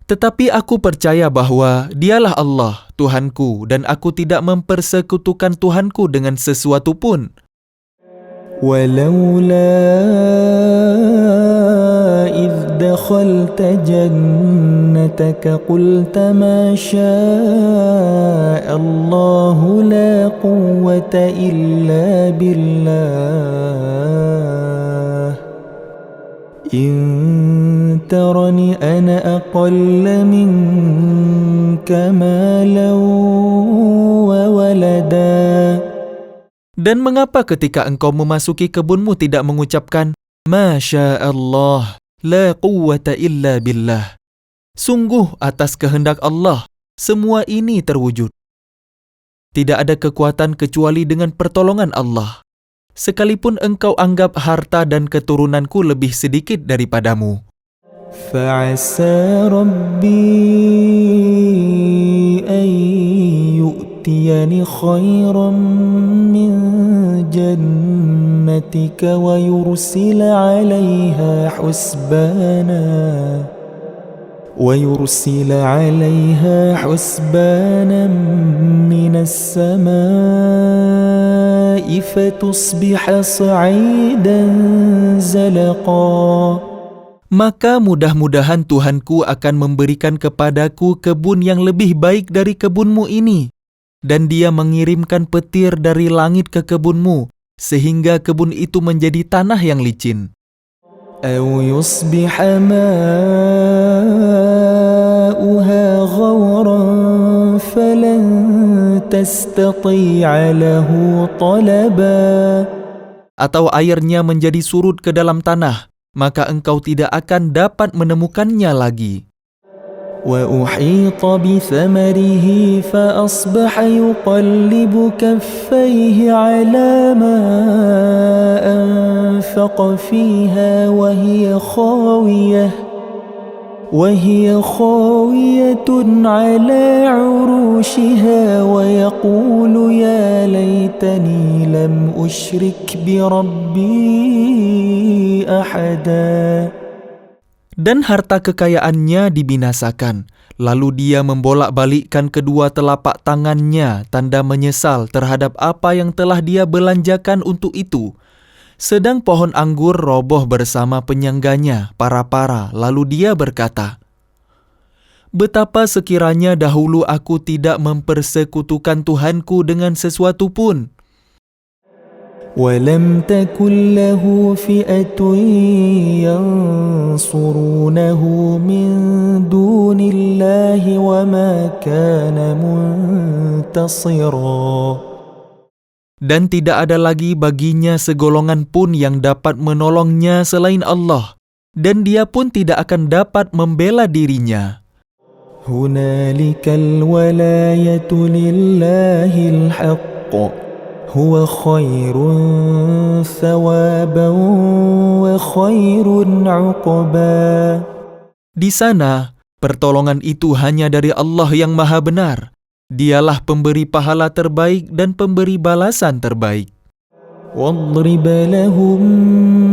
Tetapi aku percaya bahwa dialah Allah, Tuhanku, dan aku tidak mempersekutukan Tuhanku dengan sesuatu pun. ولولا إذ دخلت جنتك قلت ما شاء الله لا قوة إلا بالله إن ترني أنا أقل منك مالا وولدا. Dan mengapa ketika engkau memasuki kebunmu tidak mengucapkan, Masya Allah, la quwwata illa billah. Sungguh atas kehendak Allah, semua ini terwujud. Tidak ada kekuatan kecuali dengan pertolongan Allah. Sekalipun engkau anggap harta dan keturunanku lebih sedikit daripadamu. فعسى ربي أن يؤتيني خيرا من جنتك ويرسل عليها حسبانا من السماء فتصبح صعيدا زلقا. Maka mudah-mudahan Tuhanku akan memberikan kepadaku kebun yang lebih baik dari kebunmu ini, dan Dia mengirimkan petir dari langit ke kebunmu, sehingga kebun itu menjadi tanah yang licin. أو يصبح ماؤها غورا فلن تستطيع له طلبا. Atau airnya menjadi surut ke dalam tanah, maka engkau tidak akan dapat menemukannya lagi. وأحيط بثمره فأصبح يقلب كفيه على ما أنفق فيها وهي خاوية على عروشها ويقول يا ليتني لم أشرك بربي أحدا. Dan harta kekayaannya dibinasakan, lalu dia membolak-balikkan kedua telapak tangannya, tanda menyesal terhadap apa yang telah dia belanjakan untuk itu. Sedang pohon anggur roboh bersama penyangganya, para-para, lalu dia berkata, "Betapa sekiranya dahulu aku tidak mempersekutukan Tuhanku dengan sesuatu pun." ولم تكن له فئة ينصرونه من دون الله وما كان منتصرا. Dan tidak ada lagi baginya segolongan pun yang dapat menolongnya selain Allah, dan dia pun tidak akan dapat membela dirinya. هنالك الولاية لله الحق هو خير ثوابا وخير عقبا. Di sana, pertolongan itu hanya dari Allah yang Maha Benar. Dialah pemberi pahala terbaik dan pemberi balasan terbaik. واضرب لهم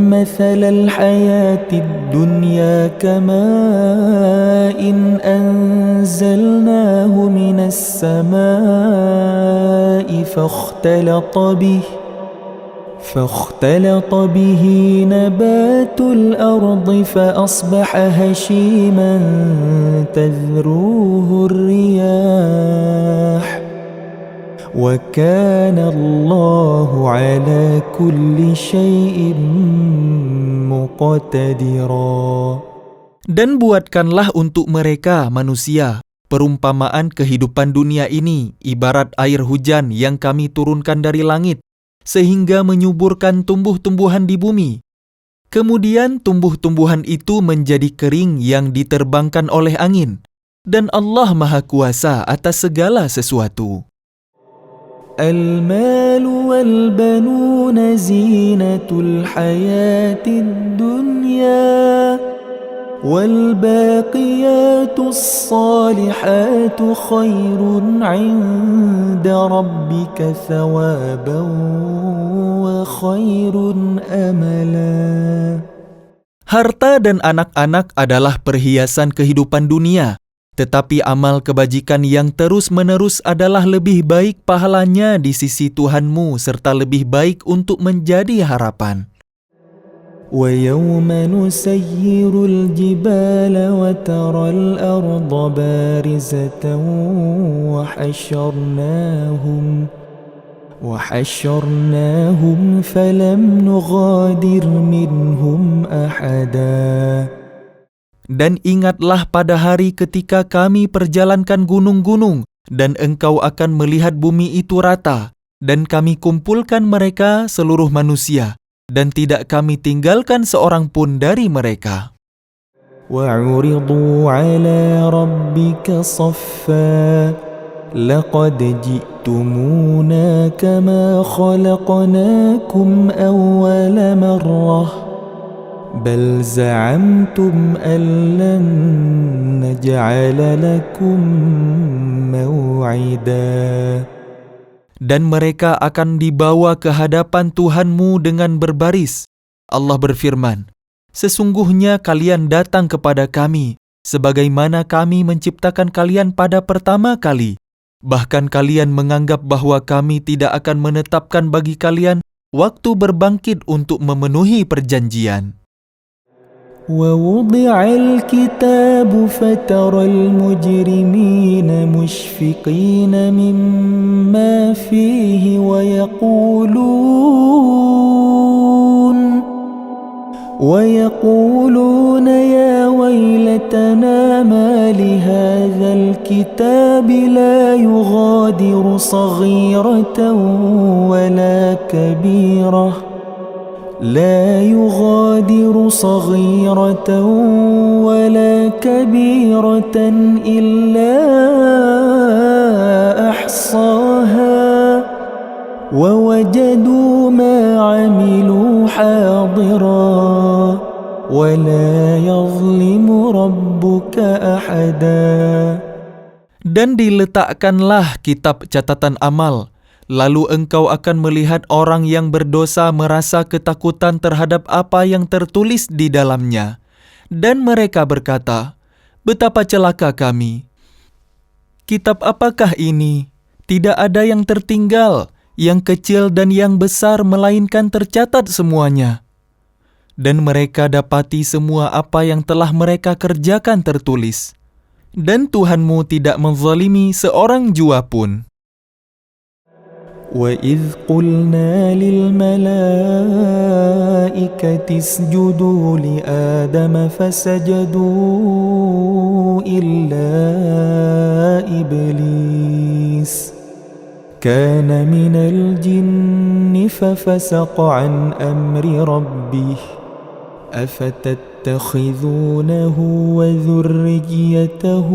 مثل الحياة الدنيا كماء أنزلناه من السماء فاختلط به نبات الأرض فأصبح هشيما تذروه الرياح وَكَانَ اللَّهُ عَلَى كُلِّ شَيْءٍ مُقْتَدِرًا. Dan buatkanlah untuk mereka, manusia, perumpamaan kehidupan dunia ini ibarat air hujan yang kami turunkan dari langit, sehingga menyuburkan tumbuh-tumbuhan di bumi. Kemudian tumbuh-tumbuhan itu menjadi kering yang diterbangkan oleh angin, dan Allah Maha Kuasa atas segala sesuatu. المال والبنون زينة الحياة الدنيا والباقيات الصالحات خير عند ربك ثوابا وخير أملا. Harta dan anak-anak adalah perhiasan kehidupan dunia, tetapi amal kebajikan yang terus-menerus adalah lebih baik pahalanya di sisi Tuhanmu serta lebih baik untuk menjadi harapan. وَيَوْمَ نُسَيِّرُ الْجِبَالَ وَتَرَى الْأَرْضَ بَارِزَةً وَحَشَرْنَاهُمْ فَلَمْ نُغَادِرْ مِنْهُمْ أَحَدًا. Dan ingatlah pada hari ketika kami perjalankan gunung-gunung, dan engkau akan melihat bumi itu rata, dan kami kumpulkan mereka seluruh manusia, dan tidak kami tinggalkan seorang pun dari mereka. وَعُرِضُوا عَلَى رَبِّكَ صَفًّا لَقَدْ جِئْتُمُونَا كَمَا خَلَقْنَاكُمْ أَوَّلَ مَرَّةٍ بل زعمتم أن لن نجعل لكم موعدا. Dan mereka akan dibawa ke hadapan Tuhanmu dengan berbaris. Allah berfirman, sesungguhnya kalian datang kepada kami, sebagaimana kami menciptakan kalian pada pertama kali. Bahkan kalian menganggap bahwa kami tidak akan menetapkan bagi kalian waktu berbangkit untuk memenuhi perjanjian. ووضع الكتاب فترى المجرمين مشفقين مما فيه ويقولون يا ويلتنا ما لهذا الكتاب لا يغادر صغيرة ولا كبيرة إلا أحصاها ووجدوا ما عملوا حاضرا ولا يظلم ربك أحدا. Dan diletakkanlah kitab catatan amal, lalu engkau akan melihat orang yang berdosa merasa ketakutan terhadap apa yang tertulis di dalamnya. Dan mereka berkata, betapa celaka kami. Kitab apakah ini? Tidak ada yang tertinggal, yang kecil dan yang besar, melainkan tercatat semuanya. Dan mereka dapati semua apa yang telah mereka kerjakan tertulis. Dan Tuhanmu tidak menzalimi seorang jua pun. وَإِذْ قُلْنَا لِلْمَلَائِكَةِ اسْجُدُوا لِآدَمَ فَسَجَدُوا إِلَّا إِبْلِيسَ كَانَ مِنَ الْجِنِّ فَفَسَقَ عَنْ أَمْرِ رَبِّهِ أَفَتَتَّخِذُونَهُ وَذُرِّيَّتَهُ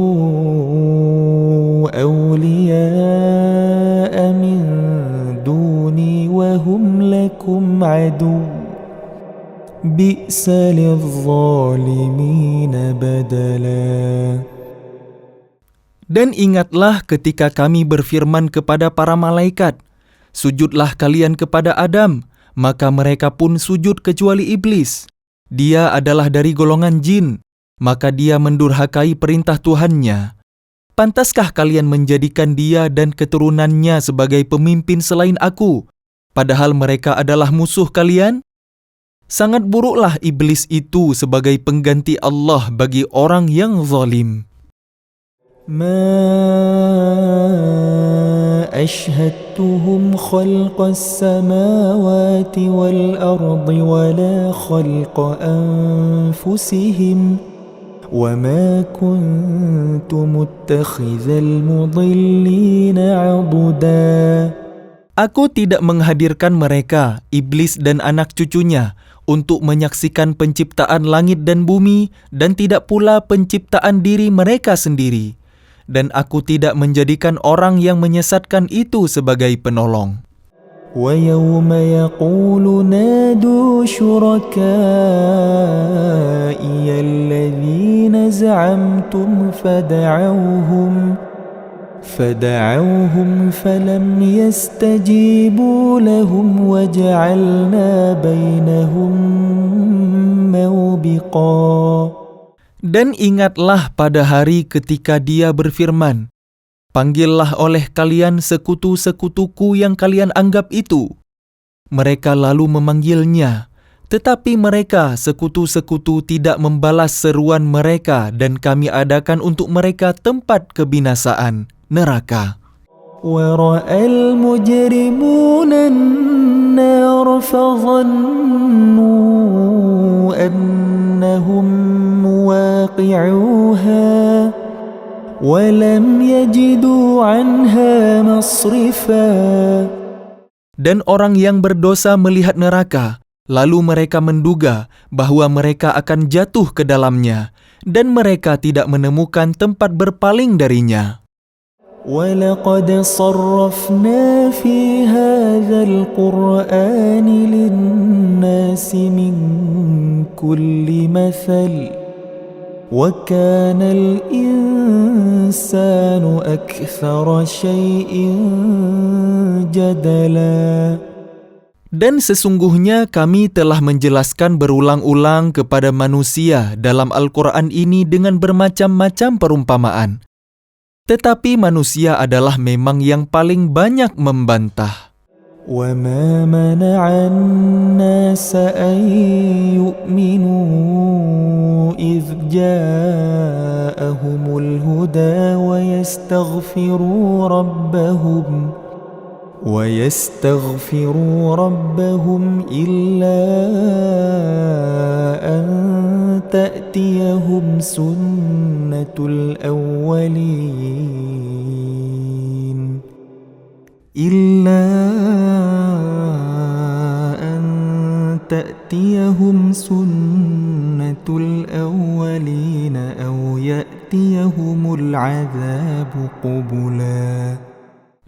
أَوْلِيَاءَ مِنْ دُونِي وَهُمْ لَكُمْ عَدُوٌّ بِئْسَ لِلظَّالِمِينَ بَدَلًا. Dan ingatlah ketika kami berfirman kepada para malaikat, sujudlah kalian kepada Adam, maka mereka pun sujud kecuali iblis. Dia adalah dari golongan jin, maka dia mendurhakai perintah Tuhannya. Pantaskah kalian menjadikan dia dan keturunannya sebagai pemimpin selain aku, padahal mereka adalah musuh kalian? Sangat buruklah iblis itu sebagai pengganti Allah bagi orang yang zalim. ما أشهدتهم خلق السماوات والأرض ولا خلق أنفسهم وما كنت متخذ المضلين عضدا. Aku tidak menghadirkan mereka, iblis dan anak cucunya, untuk menyaksikan penciptaan langit dan bumi, dan tidak pula penciptaan diri mereka sendiri. Dan aku tidak menjadikan orang yang menyesatkan itu sebagai penolong. وَيَوْمَ يَقُولُ نَادُوا شُرَكَائِيَ الَّذِينَ زَعَمْتُمْ فَدَعَوْهُمْ فَلَمْ يَسْتَجِيبُوا لَهُمْ وَجَعَلْنَا بَيْنَهُمْ مَوْبِقًا. Dan ingatlah pada hari ketika dia berfirman, panggillah oleh kalian sekutu-sekutuku yang kalian anggap itu. Mereka lalu memanggilnya, tetapi mereka sekutu-sekutu tidak membalas seruan mereka, dan kami adakan untuk mereka tempat kebinasaan, neraka. وَرَأَى الْمُجْرِمُونَ النَّارَ فَظَنُّوا أَنَّهُمْ مُوَاقِعُوهَا وَلَمْ يَجِدُوا عَنْهَا مَصْرِفًا. Dan orang yang berdosa melihat neraka, lalu mereka menduga bahwa mereka akan jatuh ke dalamnya, dan mereka tidak menemukan tempat berpaling darinya. وَلَقَدْ صَرَّفْنَا فِي هَذَا الْقُرْآنِ لِلنَّاسِ مِنْ كُلِّ مَثَلٍ وَكَانَ الْإِنسَانُ أَكْثَرَ شَيْءٍ جَدَلًا. Dan sesungguhnya kami telah menjelaskan berulang-ulang kepada manusia dalam Al-Quran ini dengan bermacam-macam perumpamaan. Tetapi manusia adalah memang yang paling banyak membantah. وَمَا مَنَعَ النَّاسَ أَن يُؤْمِنُوا إِذْ جَاءَهُمُ الْهُدَى وَيَسْتَغْفِرُوا رَبَّهُمْ إِلَّا أَن تَأْتِيَهُمْ سُنَّةُ الْأَوَّلِينَ أَوْ يَأْتِيَهُمُ الْعَذَابُ قُبُلًا.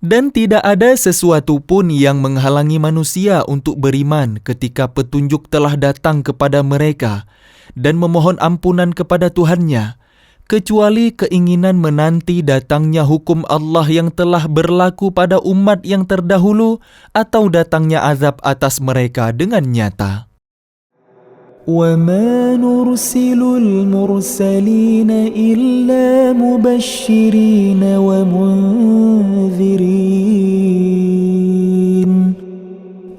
Dan tidak ada sesuatu pun yang menghalangi manusia untuk beriman ketika petunjuk telah datang kepada mereka dan memohon ampunan kepada Tuhannya, kecuali keinginan menanti datangnya hukum Allah yang telah berlaku pada umat yang terdahulu atau datangnya azab atas mereka dengan nyata. وَمَا نُرْسِلُ الْمُرْسَلِينَ إِلَّا مُبَشِّرِينَ وَمُنذِرِينَ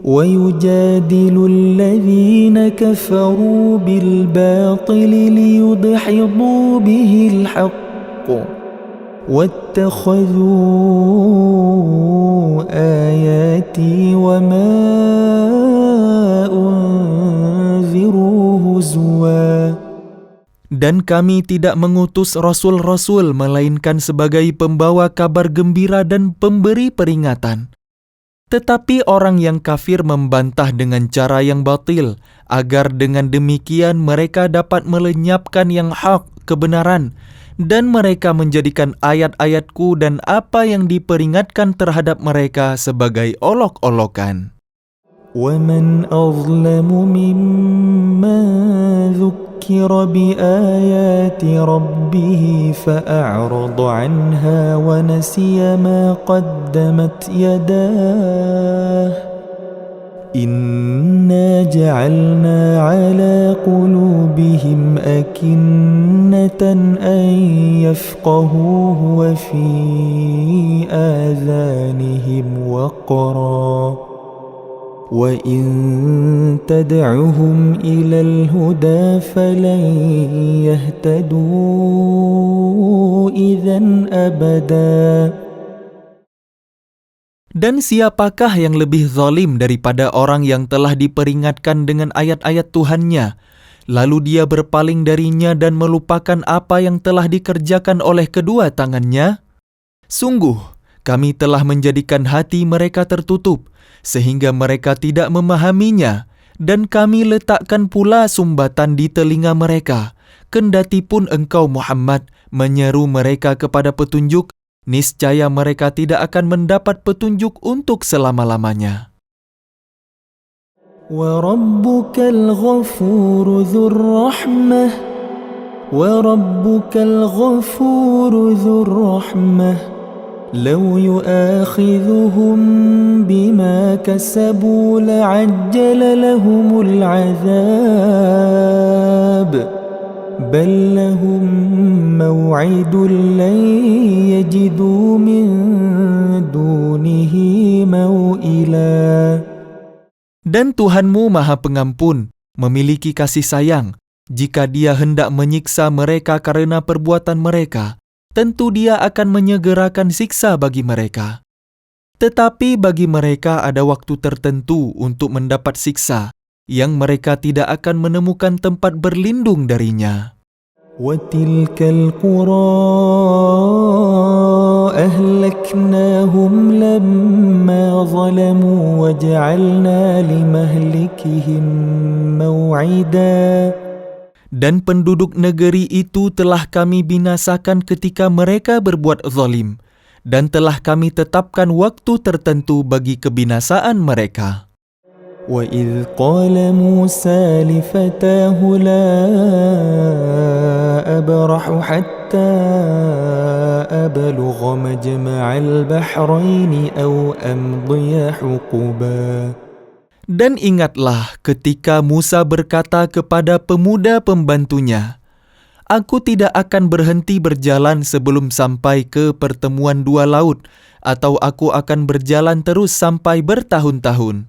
وَيُجَادِلُ الَّذِينَ كَفَرُوا بِالْبَاطِلِ لِيُدْحِضُوا بِهِ الْحَقَّ وَاتَّخَذُوا آيَاتِي وَمَا Dan kami tidak mengutus rasul-rasul melainkan sebagai pembawa kabar gembira dan pemberi peringatan. Tetapi orang yang kafir membantah dengan cara yang batil, agar dengan demikian mereka dapat melenyapkan yang hak, kebenaran, dan mereka menjadikan ayat-ayatku dan apa yang diperingatkan terhadap mereka sebagai olok-olokan. وَمَنْ أَظْلَمُ مِمَّنْ ذُكِّرَ بِآيَاتِ رَبِّهِ فَأَعْرَضَ عَنْهَا وَنَسِيَ مَا قَدَّمَتْ يَدَاهُ إِنَّا جَعَلْنَا عَلَى قُلُوبِهِمْ أَكِنَّةً أَنْ يَفْقَهُوهُ وَفِي آذَانِهِمْ وَقْرًا وَإِن تَدْعُهُمْ إِلَى الْهُدَى فَلَنْ يَهْتَدُوا إِذًا أَبَدًا. Dan siapakah yang lebih zalim daripada orang yang telah diperingatkan dengan ayat-ayat Tuhannya, lalu dia berpaling darinya dan melupakan apa yang telah dikerjakan oleh kedua tangannya? Sungguh, kami telah menjadikan hati mereka tertutup, sehingga mereka tidak memahaminya, dan kami letakkan pula sumbatan di telinga mereka. Kendati pun engkau Muhammad menyeru mereka kepada petunjuk, niscaya mereka tidak akan mendapat petunjuk untuk selama-lamanya. وَرَبُّكَ الْغَفُورُ ذُو الرَّحْمَةِ لو يؤاخذهم بما كسبوا لعجل لهم العذاب بل لهم موعد لن يجدوا من دونه موئلا. Dan Tuhanmu Maha Pengampun, memiliki kasih sayang. Jika Dia hendak menyiksa mereka karena perbuatan mereka, tentu Dia akan menyegerakan siksa bagi mereka. Tetapi bagi mereka ada waktu tertentu untuk mendapat siksa, yang mereka tidak akan menemukan tempat berlindung darinya. وَتِلْكَ الْقُرَىٰ أَهْلَكْنَاهُمْ لَمَّا ظَلَمُوا وَجَعَلْنَا لِمَهْلِكِهِمْ مَوْعِدًا. Dan penduduk negeri itu telah kami binasakan ketika mereka berbuat zalim, dan telah kami tetapkan waktu tertentu bagi kebinasaan mereka. وإذ قال موسى لفتاه لا أبرح حتى أبلغ مجمع البحرين أو أمضي حقبا. Dan ingatlah ketika Musa berkata kepada pemuda pembantunya, "Aku tidak akan berhenti berjalan sebelum sampai ke pertemuan dua laut, atau aku akan berjalan terus sampai bertahun-tahun."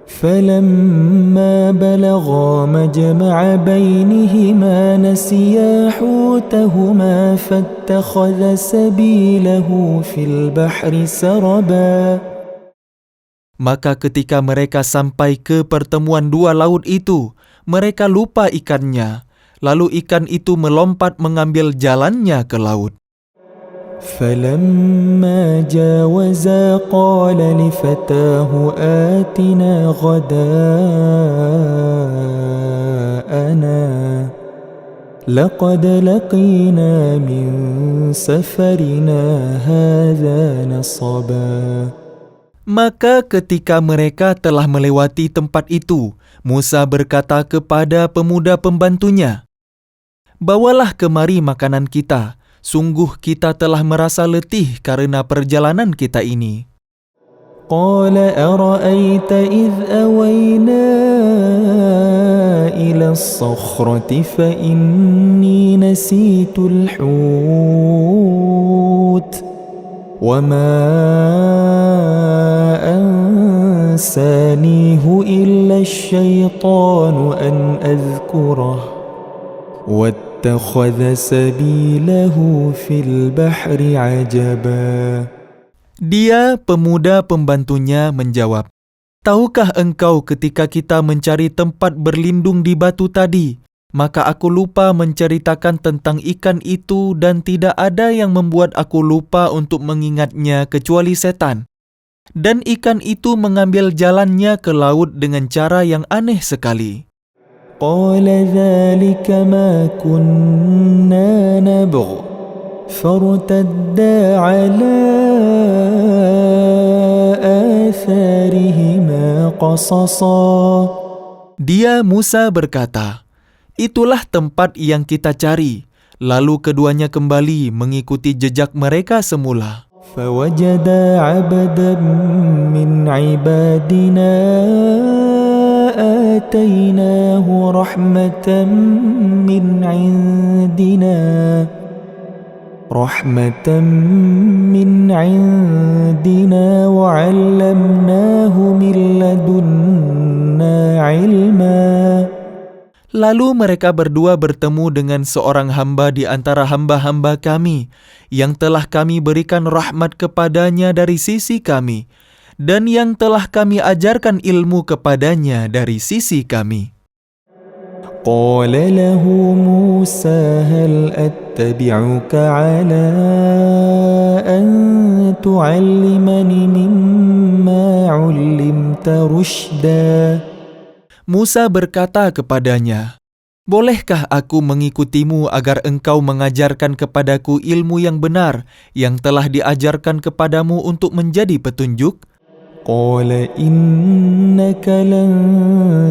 فلما بلغا مجمع بينهما نسيا حوتهما فاتخذ سبيله في البحر سربا. Maka ketika mereka sampai ke pertemuan dua laut itu, mereka lupa ikannya, lalu ikan itu melompat mengambil jalannya ke laut. فلما جاوزا قال لفتاه آتنا غداءنا لقد لقينا من سفرنا هذا نصبا. Maka ketika mereka telah melewati tempat itu, Musa berkata kepada pemuda pembantunya, "Bawalah kemari makanan kita. Sungguh kita telah merasa letih karena perjalanan kita ini." قال أرأيت إذ أوينا إلى الصخرة فإني نسيت الحوت وما أنسانيه إلا الشيطان أن أذكره واتخذ سبيله في البحر عجبا. Dia, pemuda pembantunya, menjawab, "Tahukah engkau ketika kita mencari tempat berlindung di batu tadi, maka aku lupa menceritakan tentang ikan itu dan tidak ada yang membuat aku lupa untuk mengingatnya kecuali setan. Dan ikan itu mengambil jalannya ke laut dengan cara yang aneh sekali." قال ذلك ما كنا نبغ فارتدا على آثارهما قصصا. Dia, Musa, berkata, "Itulah tempat yang kita cari." Lalu keduanya kembali mengikuti jejak mereka semula. فوجدا عبدا من عبادنا آتيناه رحمة من عندنا وعلمناه من لدنا علما. Lalu mereka berdua bertemu dengan seorang hamba di antara hamba-hamba kami, yang telah kami berikan rahmat kepadanya dari sisi kami, dan yang telah kami ajarkan ilmu kepadanya dari sisi kami. قال له موسى هل أتبعك على أن تعلمني مما علمت رشدا. Musa berkata kepadanya, "Bolehkah aku mengikutimu agar engkau mengajarkan kepadaku ilmu yang benar yang telah diajarkan kepadamu untuk menjadi petunjuk?" قال إنك لن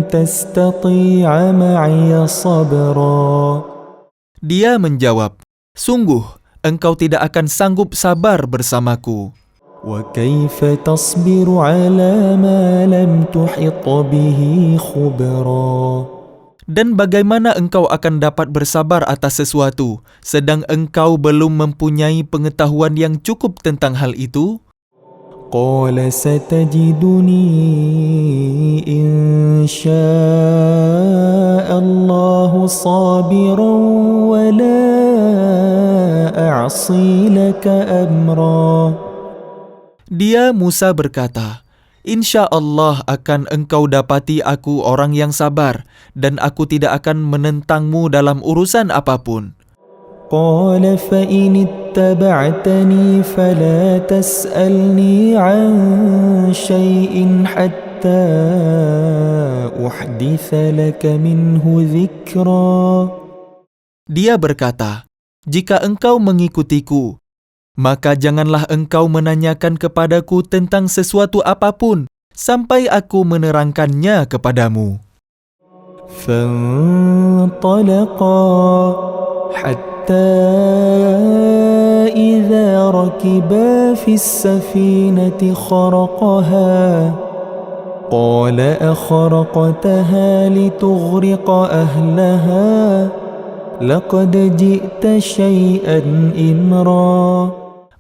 تستطيع معي صبرا. Dia menjawab, "Sungguh, engkau tidak akan sanggup sabar bersamaku. وكيف تصبر على ما لم تحط به خبرا. Dan bagaimana engkau akan dapat bersabar atas sesuatu, sedang engkau belum mempunyai pengetahuan yang cukup tentang hal itu?" قال ستجدني إن شاء الله صابرا ولا أعصي لك أمرا. Dia, Musa, berkata, "Insya Allah akan engkau dapati aku orang yang sabar, dan aku tidak akan menentangmu dalam urusan apapun." قال فإن اتبعتني فلا تسألني عن شيء حتى أحدث لك منه ذكرا. Dia berkata, "Jika engkau mengikutiku, Maka janganlah engkau menanyakan kepadaku tentang sesuatu apapun, sampai aku menerangkannya kepadamu. فانطلقا حتى إذا ركبا في السفينة خرقها قال أخرقتها لتغرق أهلها لقد جئت شيئا إمرا.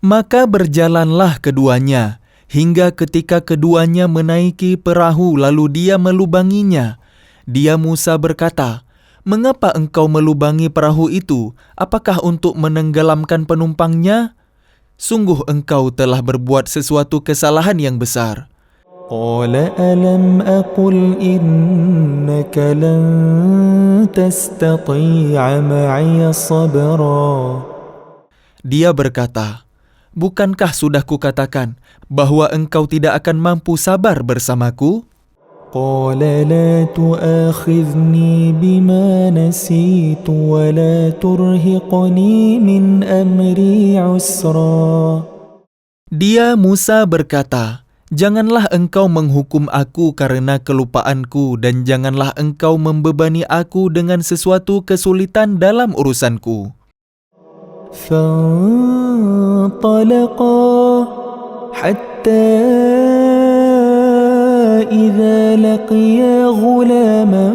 Maka berjalanlah keduanya, hingga ketika keduanya menaiki perahu lalu dia melubanginya. Dia Musa berkata, "Mengapa engkau melubangi perahu itu? Apakah untuk menenggelamkan penumpangnya? Sungguh engkau telah berbuat sesuatu kesalahan yang besar." قال ألم أقل إنك لن تستطيع معي صبرا. Dia berkata, "Bukankah sudah kukatakan bahwa engkau tidak akan mampu sabar bersamaku?" قال لا تؤاخذني بما نسيت ولا ترهقني من أمري عسرا. Dia Musa berkata, "Janganlah engkau menghukum aku karena kelupaanku dan janganlah engkau membebani aku dengan sesuatu kesulitan dalam urusanku." فانطلقا حتى إذا لقيا غلاما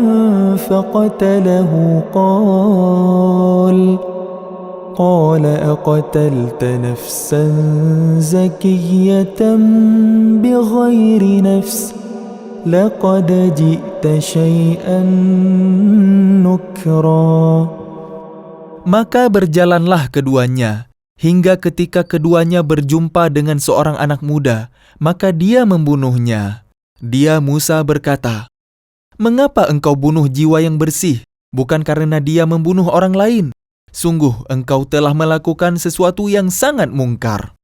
فقتله قال أقتلت نفسا زكية بغير نفس لقد جئت شيئا نكرا. Maka berjalanlah keduanya, hingga ketika keduanya berjumpa dengan seorang anak muda, maka dia membunuhnya. Dia Musa berkata, "Mengapa engkau bunuh jiwa yang bersih, bukan karena dia membunuh orang lain? Sungguh engkau telah melakukan sesuatu yang sangat mungkar."